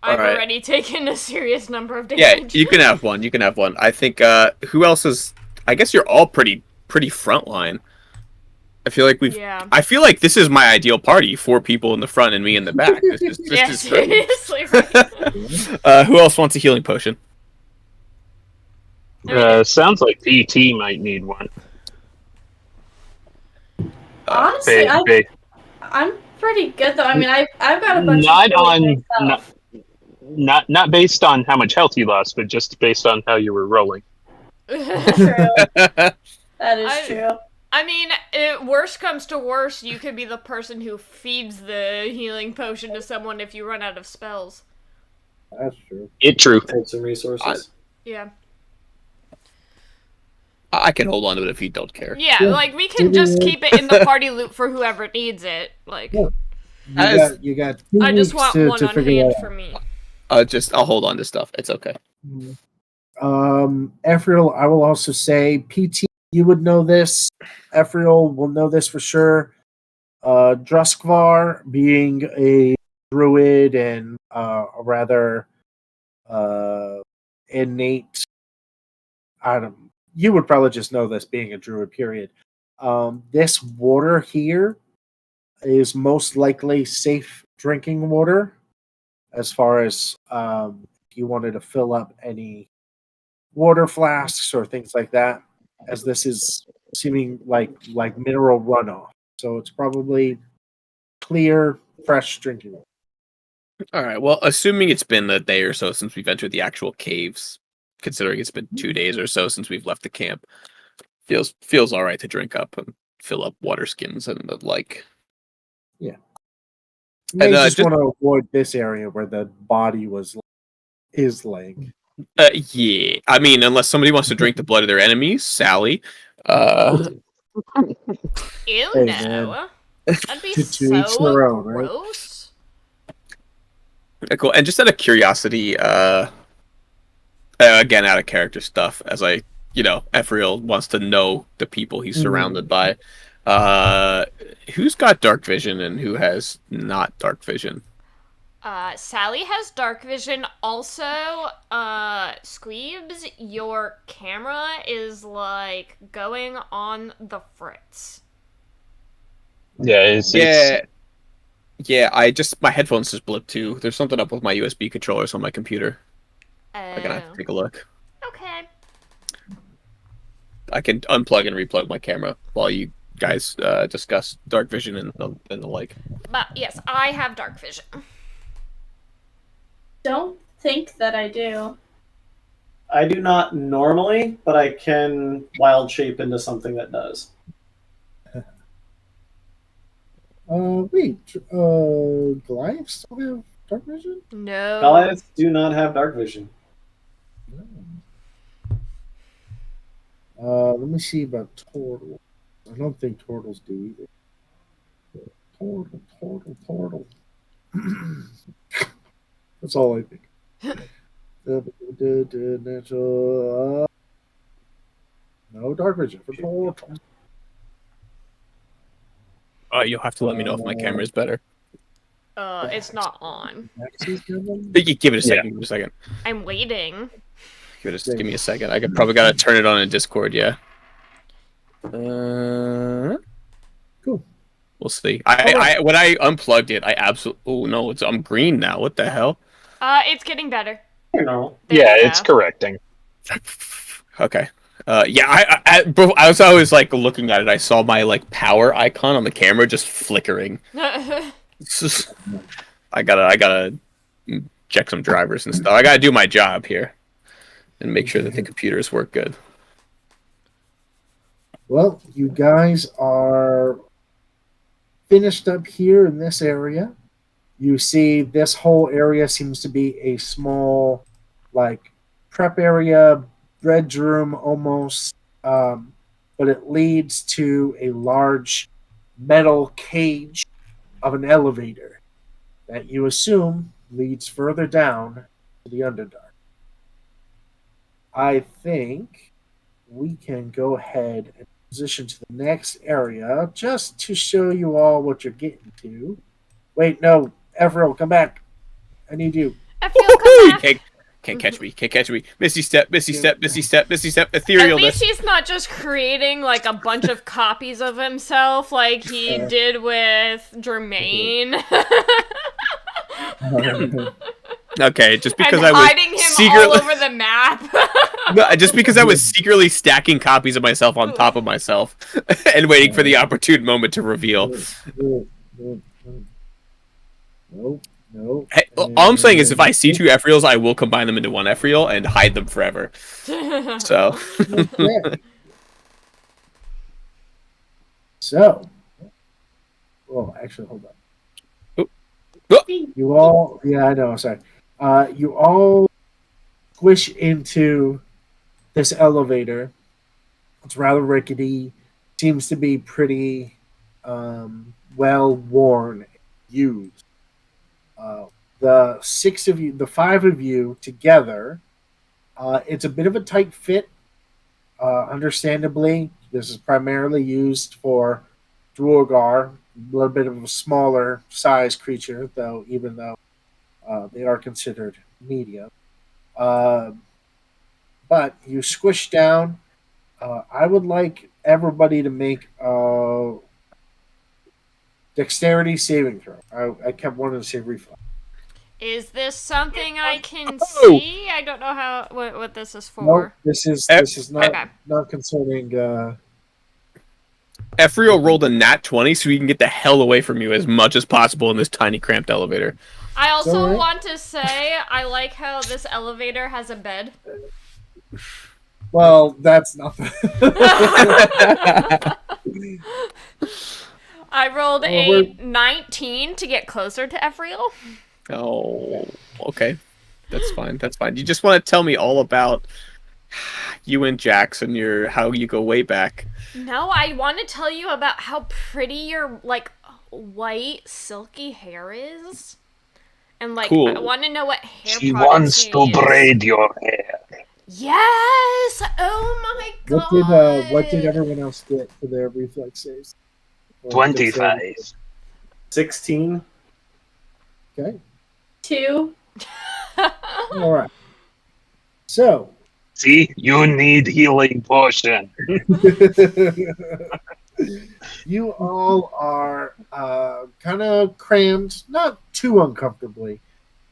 S1: I've already taken a serious number of damage.
S3: Yeah, you can have one. You can have one. I think. Who else is? I guess you're all pretty frontline. I feel like I feel like this is my ideal party: 4 people in the front and me in the back. This is
S1: seriously. Right.
S3: Who else wants a healing potion?
S5: Sounds like PT might need one.
S6: Honestly, I'm pretty good though. I mean, I've got a bunch of
S5: not based on how much health you lost, but just based on how you were rolling.
S6: True. That is true.
S1: I mean, worst comes to worst, you could be the person who feeds the healing potion to someone if you run out of spells.
S2: That's true.
S5: It true.
S4: Take some resources.
S1: Yeah.
S3: I can hold on to it if you don't care.
S1: Yeah,
S2: Yeah.
S1: like, we can just keep it in the party loot for whoever needs it. Like,
S2: Yeah. You got 2
S1: I just
S2: weeks
S1: want
S2: to
S1: one on
S2: figure
S1: hand
S2: that
S1: for me.
S3: I'll hold on to stuff. It's okay.
S2: out. Ephriel, I will also say, PT, you would know this. Ephriel will know this for sure. Druskvar, being a druid and a rather innate, you would probably just know this being a druid, period. This water here is most likely safe drinking water, as far as if you wanted to fill up any water flasks or things like that, as this is seeming like mineral runoff. So it's probably clear, fresh drinking water.
S3: All right. Well, assuming it's been a day or so since we've entered the actual caves, considering it's been 2 days or so since we've left the camp, feels all right to drink up and fill up water skins and the like.
S2: Yeah. You may
S3: And,
S2: just want to avoid this area where the body is laying.
S3: Yeah. I mean, unless somebody wants to drink the blood of their enemies, Sally.
S1: Ew,
S2: Hey,
S1: no.
S2: man.
S1: That'd be
S2: To
S1: so
S2: each their own, right?
S1: gross.
S3: Cool. And just out of curiosity, again, out of character stuff, as Ephriel wants to know the people he's surrounded by. Who's got dark vision and who has not dark vision?
S1: Sally has dark vision. Also, Squeebs, your camera is, like, going on the fritz.
S5: Yeah,
S3: Yeah, my headphones just blipped too. There's something up with my USB controllers on my computer. I'm gonna have to take a look.
S1: Okay.
S3: I can unplug and replug my camera while you guys discuss dark vision and the like.
S1: But, yes, I have dark vision.
S6: Don't think that I do.
S4: I do not normally, but I can wild shape into something that does.
S2: Goliath still have dark vision?
S1: No.
S4: Goliaths do not have dark vision.
S2: Let me see about Turtle. I don't think turtles do either. Turtle. That's all I think. Natural. No dark vision for turtle.
S3: You'll have to let me know if my camera's better.
S1: It's not on.
S3: Give it a second. Give it a second.
S1: I'm waiting.
S3: Give me a second. I probably gotta turn it on in Discord. Yeah.
S2: Cool.
S3: We'll see. When I unplugged it, I absolutely. Oh no! I'm green now. What the hell?
S1: It's getting better.
S4: Normal.
S5: yeah, it's correcting.
S3: Okay. Bro, I was always like looking at it. I saw my like power icon on the camera just flickering. It's just, I gotta check some drivers and stuff. I gotta do my job here and make sure that the computers work good.
S2: Well, you guys are finished up here in this area. You see this whole area seems to be a small, like, prep area, bedroom almost, but it leads to a large metal cage of an elevator that you assume leads further down to the Underdark. I think we can go ahead and position to the next area just to show you all what you're getting to. Wait, no, Ephriel, come back. I need you.
S1: Ephriel, come back.
S3: Can't catch me. Can't catch me. Misty step, misty step, misty step, misty step. Ethereal.
S1: At least he's not just creating like a bunch of copies of himself like he did with Jermaine.
S3: Okay, just because
S1: and
S3: I was
S1: hiding him
S3: secretly
S1: all over the map.
S3: No, just because I was secretly stacking copies of myself on top of myself and waiting for the opportune moment to reveal.
S2: No.
S3: Hey, all I'm saying is if I see 2 Ephriels, I will combine them into 1 Ephriel and hide them forever. So.
S2: So, well, actually, hold on.
S3: Oh. Oh.
S2: You all, yeah, I know. Sorry. You all squish into this elevator. It's rather rickety. Seems to be pretty well worn, used. The six of you, the five of you together, it's a bit of a tight fit. Understandably, this is primarily used for Duergar, a little bit of a smaller size creature, though, even though they are considered medium. Uh, but you squish down. I would like everybody to make a dexterity saving throw. I kept wanting to say reflex.
S1: Is this something I can
S3: Oh!
S1: see? I don't know how what this is
S2: No,
S1: for.
S2: this is not
S1: Okay.
S2: not concerning.
S3: Ephriel rolled a nat 20 so we can get the hell away from you as much as possible in this tiny, cramped elevator.
S1: I also
S2: alright.
S1: want to say I like how this elevator has a bed.
S2: Well, that's nothing.
S1: I rolled
S2: Well,
S1: a
S2: we're-
S1: 19 to get closer to Ephriel.
S3: Oh, okay. That's fine. That's fine. You just want to tell me all about you and Jax and how you go way back.
S1: No, I want to tell you about how pretty your like white silky hair is. And like
S3: Cool.
S1: I want to know what hair
S5: She
S1: products
S5: wants
S1: you
S5: to
S1: use.
S5: braid your hair.
S1: Yes! Oh my god!
S2: What did everyone else get for their reflex saves?
S5: 25.
S4: 16.
S2: Okay.
S6: 2.
S2: All right. So
S5: See, you need healing potion.
S2: you all are kind of crammed, not too uncomfortably,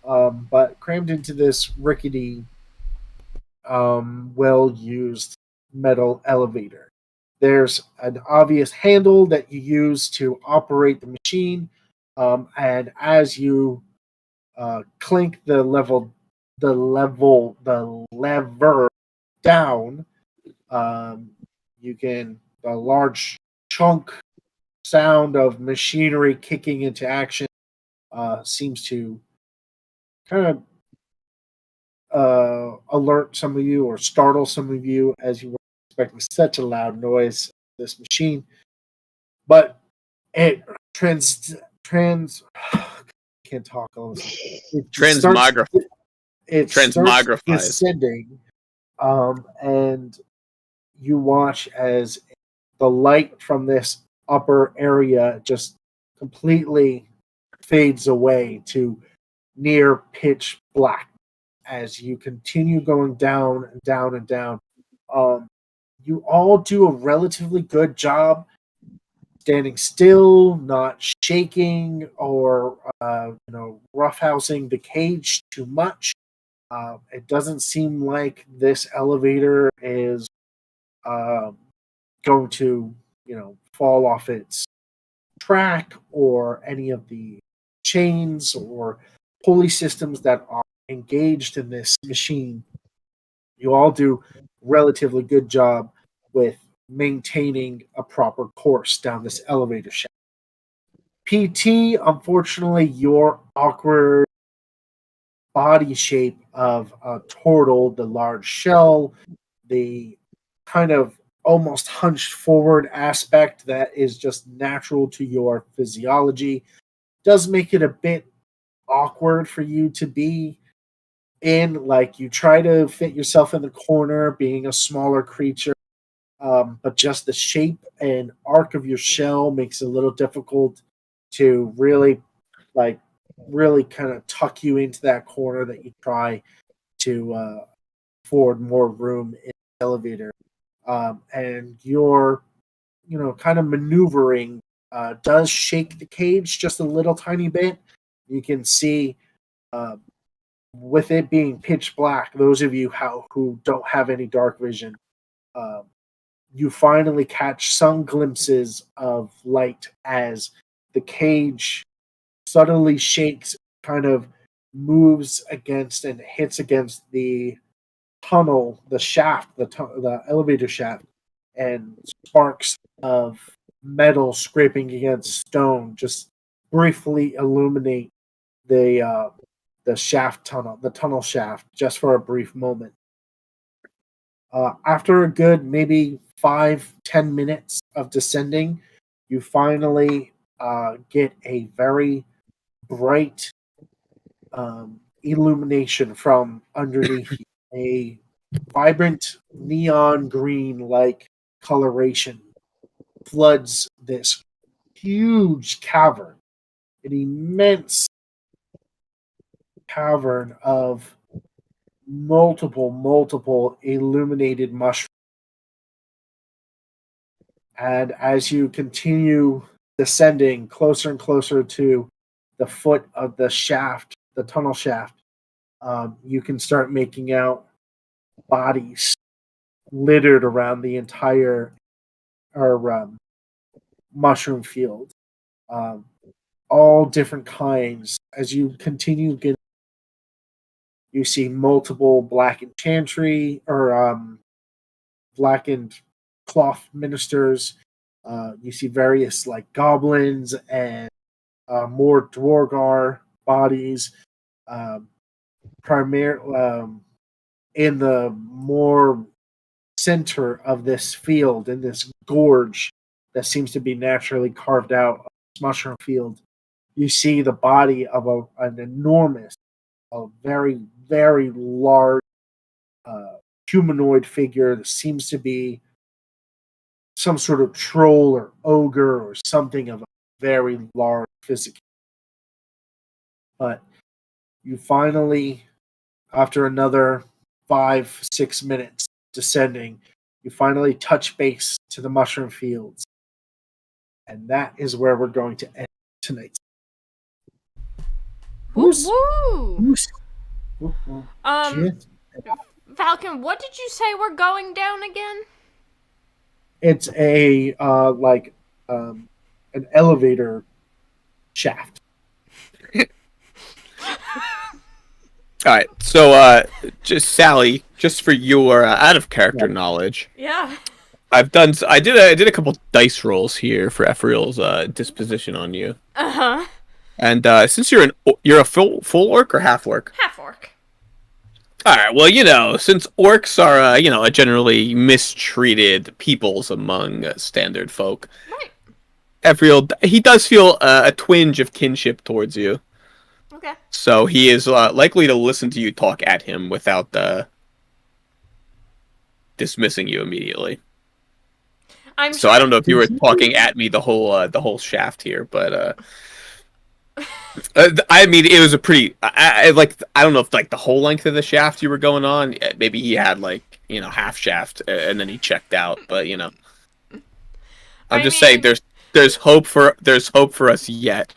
S2: but crammed into this rickety, well-used metal elevator. There's an obvious handle that you use to operate the machine, and as you clink the lever down, you can a large chunk sound of machinery kicking into action seems to kind of alert some of you or startle some of you as you were expecting such a loud noise. This machine, but it can't talk. It
S3: Transmogrify.
S2: starts
S3: Transmogrifies.
S2: descending, and you watch as the light from this upper area just completely fades away to near pitch black as you continue going down and down and down. You all do a relatively good job standing still, not shaking or roughhousing the cage too much. It doesn't seem like this elevator is going to, fall off its track or any of the chains or pulley systems that are engaged in this machine. You all do relatively good job with maintaining a proper course down this elevator shaft. PT, unfortunately, your awkward body shape of a turtle, the large shell, the kind of almost hunched forward aspect that is just natural to your physiology, does make it a bit awkward for you to be in. Like, you try to fit yourself in the corner, being a smaller creature, but just the shape and arc of your shell makes it a little difficult to really kind of tuck you into that corner that you try to afford more room in the elevator. And your, kind of maneuvering does shake the cage just a little tiny bit. You can see, with it being pitch black, those of you who don't have any dark vision, you finally catch some glimpses of light as the cage subtly shakes, kind of moves against and hits against the tunnel, the shaft, the elevator shaft, and sparks of metal scraping against stone just briefly illuminate the shaft tunnel, the tunnel shaft, just for a brief moment. After a good maybe 5-10 minutes of descending, you finally get a very bright illumination from underneath you. A vibrant neon green like coloration floods this huge cavern, an immense cavern of multiple illuminated mushrooms. And as you continue descending closer and closer to the foot of the shaft, the tunnel shaft, you can start making out bodies littered around the entire mushroom field. All different kinds. As you continue getting, you see multiple blackened chantry or blackened cloth ministers. You see various like goblins and more dwargar bodies. In the more center of this field, in this gorge that seems to be naturally carved out of this mushroom field, you see the body of an enormous, a very, very large humanoid figure that seems to be some sort of troll or ogre or something of a very large physical. But you finally, after another 5-6 minutes descending, you finally touch base to the mushroom fields. And that is where we're going to end tonight.
S1: Woo woo!
S2: Shit.
S1: Falcon, what did you say we're going down again?
S2: It's a an elevator shaft.
S3: All right, so just Sally, just for your out of character knowledge,
S1: Yeah.
S3: I did a couple dice rolls here for Ephriel's disposition on you.
S1: Uh-huh.
S3: And since you're a full orc or half orc?
S1: Half orc.
S3: All right. Well, since orcs are a generally mistreated peoples among standard folk,
S1: Right.
S3: Ephriel, he does feel a twinge of kinship towards you.
S1: Okay.
S3: So he is likely to listen to you talk at him without dismissing you immediately. I don't know if you were talking at me the whole shaft here, but I mean, it was a pretty. I don't know if like the whole length of the shaft you were going on. Maybe he had half shaft, and then he checked out. But I'm just saying there's hope for us yet.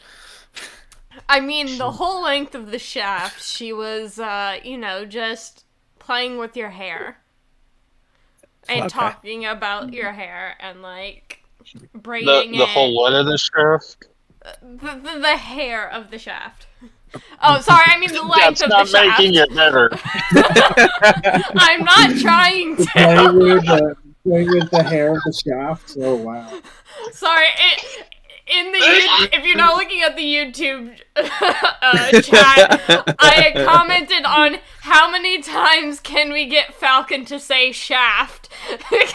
S1: I mean, the whole length of the shaft, she was just playing with your hair and talking about your hair and braiding
S5: the whole what of the shaft?
S1: The hair of the shaft. Oh, sorry, I mean the length of the shaft. That's
S5: not making it better.
S1: I'm not trying to.
S2: Playing with the hair of the shaft? Oh, wow.
S1: Sorry, if you're not looking at the YouTube chat, I had commented on how many times can we get Falcon to say shaft. Because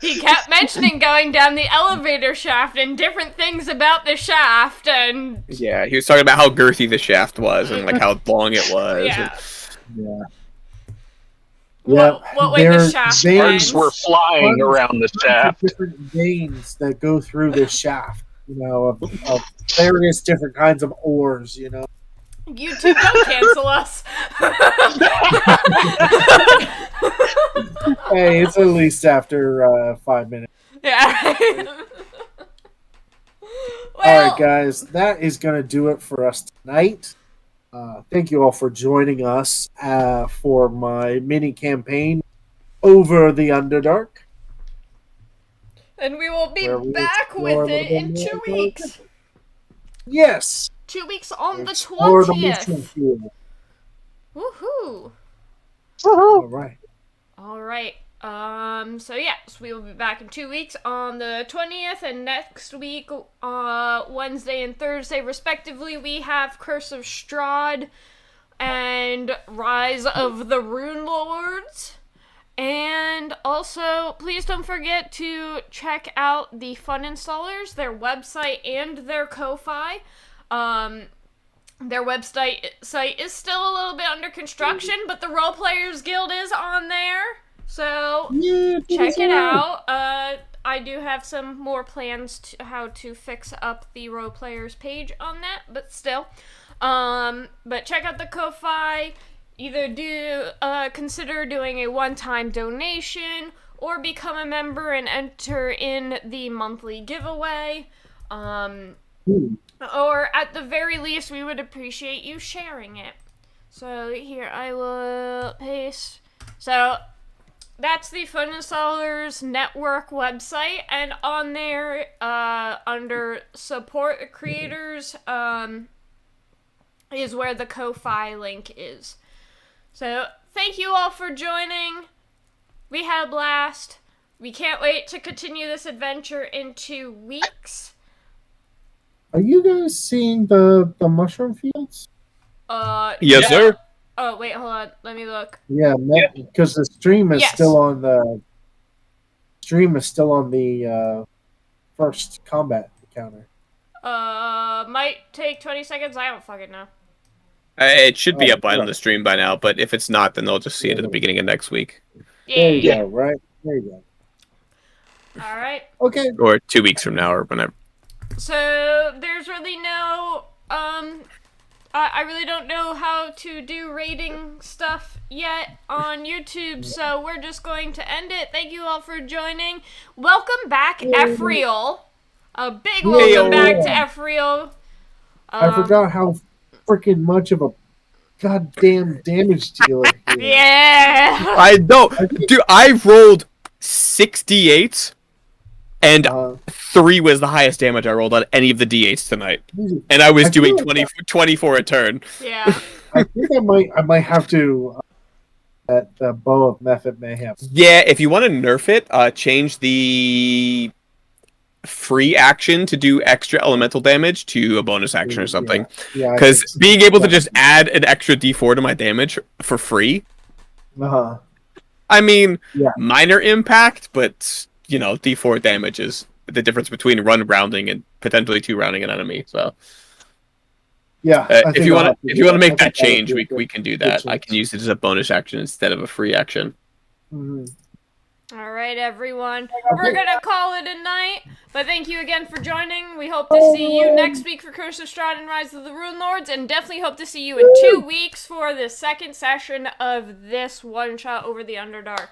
S1: he kept mentioning going down the elevator shaft and different things about the shaft, and
S3: yeah, he was talking about how girthy the shaft was and how long it was.
S1: Yeah.
S2: Yeah.
S1: What way the shaft
S5: sparks were flying around the shaft.
S2: Different veins that go through this shaft, of various different kinds of ores,
S1: YouTube, don't cancel us.
S2: Hey, it's at least after 5 minutes.
S1: Yeah.
S2: All right, guys, that is going to do it for us tonight. Thank you all for joining us for my mini campaign over the Underdark.
S1: And we will be back with it in 2 weeks.
S2: Yes.
S1: 2 weeks on the 20th. Woohoo!
S2: All right.
S1: All right. So we will be back in 2 weeks on the 20th, and next week, Wednesday and Thursday, respectively, we have Curse of Strahd and Rise of the Rune Lords. And also, please don't forget to check out the Fun Installers, their website and their Ko-Fi. Their website is still a little bit under construction, but the Role Players Guild is on there. So, check it out. I do have some more plans to how to fix up the Role Players page on that, but still. But check out the Ko-Fi. Either consider doing a one-time donation, or become a member and enter in the monthly giveaway. Or at the very least, we would appreciate you sharing it. So here, I will paste. So that's the Fun Installers Network website, and on there, under Support Creators, is where the Ko-Fi link is. So, thank you all for joining. We had a blast. We can't wait to continue this adventure in 2 weeks.
S2: Are you guys seeing the mushroom fields?
S3: Yes, sir.
S1: Oh, wait, hold on. Let me look.
S2: Yeah, because the stream is still on the first combat counter.
S1: Might take 20 seconds. I don't fucking know.
S3: It should be up on the stream by now, but if it's not, then they'll just see it at the beginning of next week.
S2: There you go, right? There you go.
S1: All right.
S2: Okay.
S3: Or 2 weeks from now, or whenever.
S1: So, there's really no, I really don't know how to do rating stuff yet on YouTube, so we're just going to end it. Thank you all for joining. Welcome back, Ephriel. A big welcome back to Ephriel.
S2: I forgot how freaking much of a goddamn damage dealer he is.
S1: Yeah.
S3: I know. Dude, I rolled 68, and 3 was the highest damage I rolled on any of the D8s tonight. And I was doing 24 a turn.
S1: Yeah.
S2: I think I might have to that Bow of Method Mayhem.
S3: Yeah, if you want to nerf it, change the free action to do extra elemental damage to a bonus action or something.
S2: Yeah.
S3: Because being able to just add an extra d4 to my damage for free, I mean, minor impact, but, you know, d4 damage is the difference between rounding and potentially 2-rounding an enemy. So,
S2: yeah,
S3: if you want to make that change, we can do that. I can use it as a bonus action instead of a free action.
S2: Mm-hmm.
S1: All right, everyone. We're going to call it a night, but thank you again for joining. We hope to see you next week for Curse of Strahd and Rise of the Rune Lords, and definitely hope to see you in 2 weeks for the second session of this one-shot over the Underdark.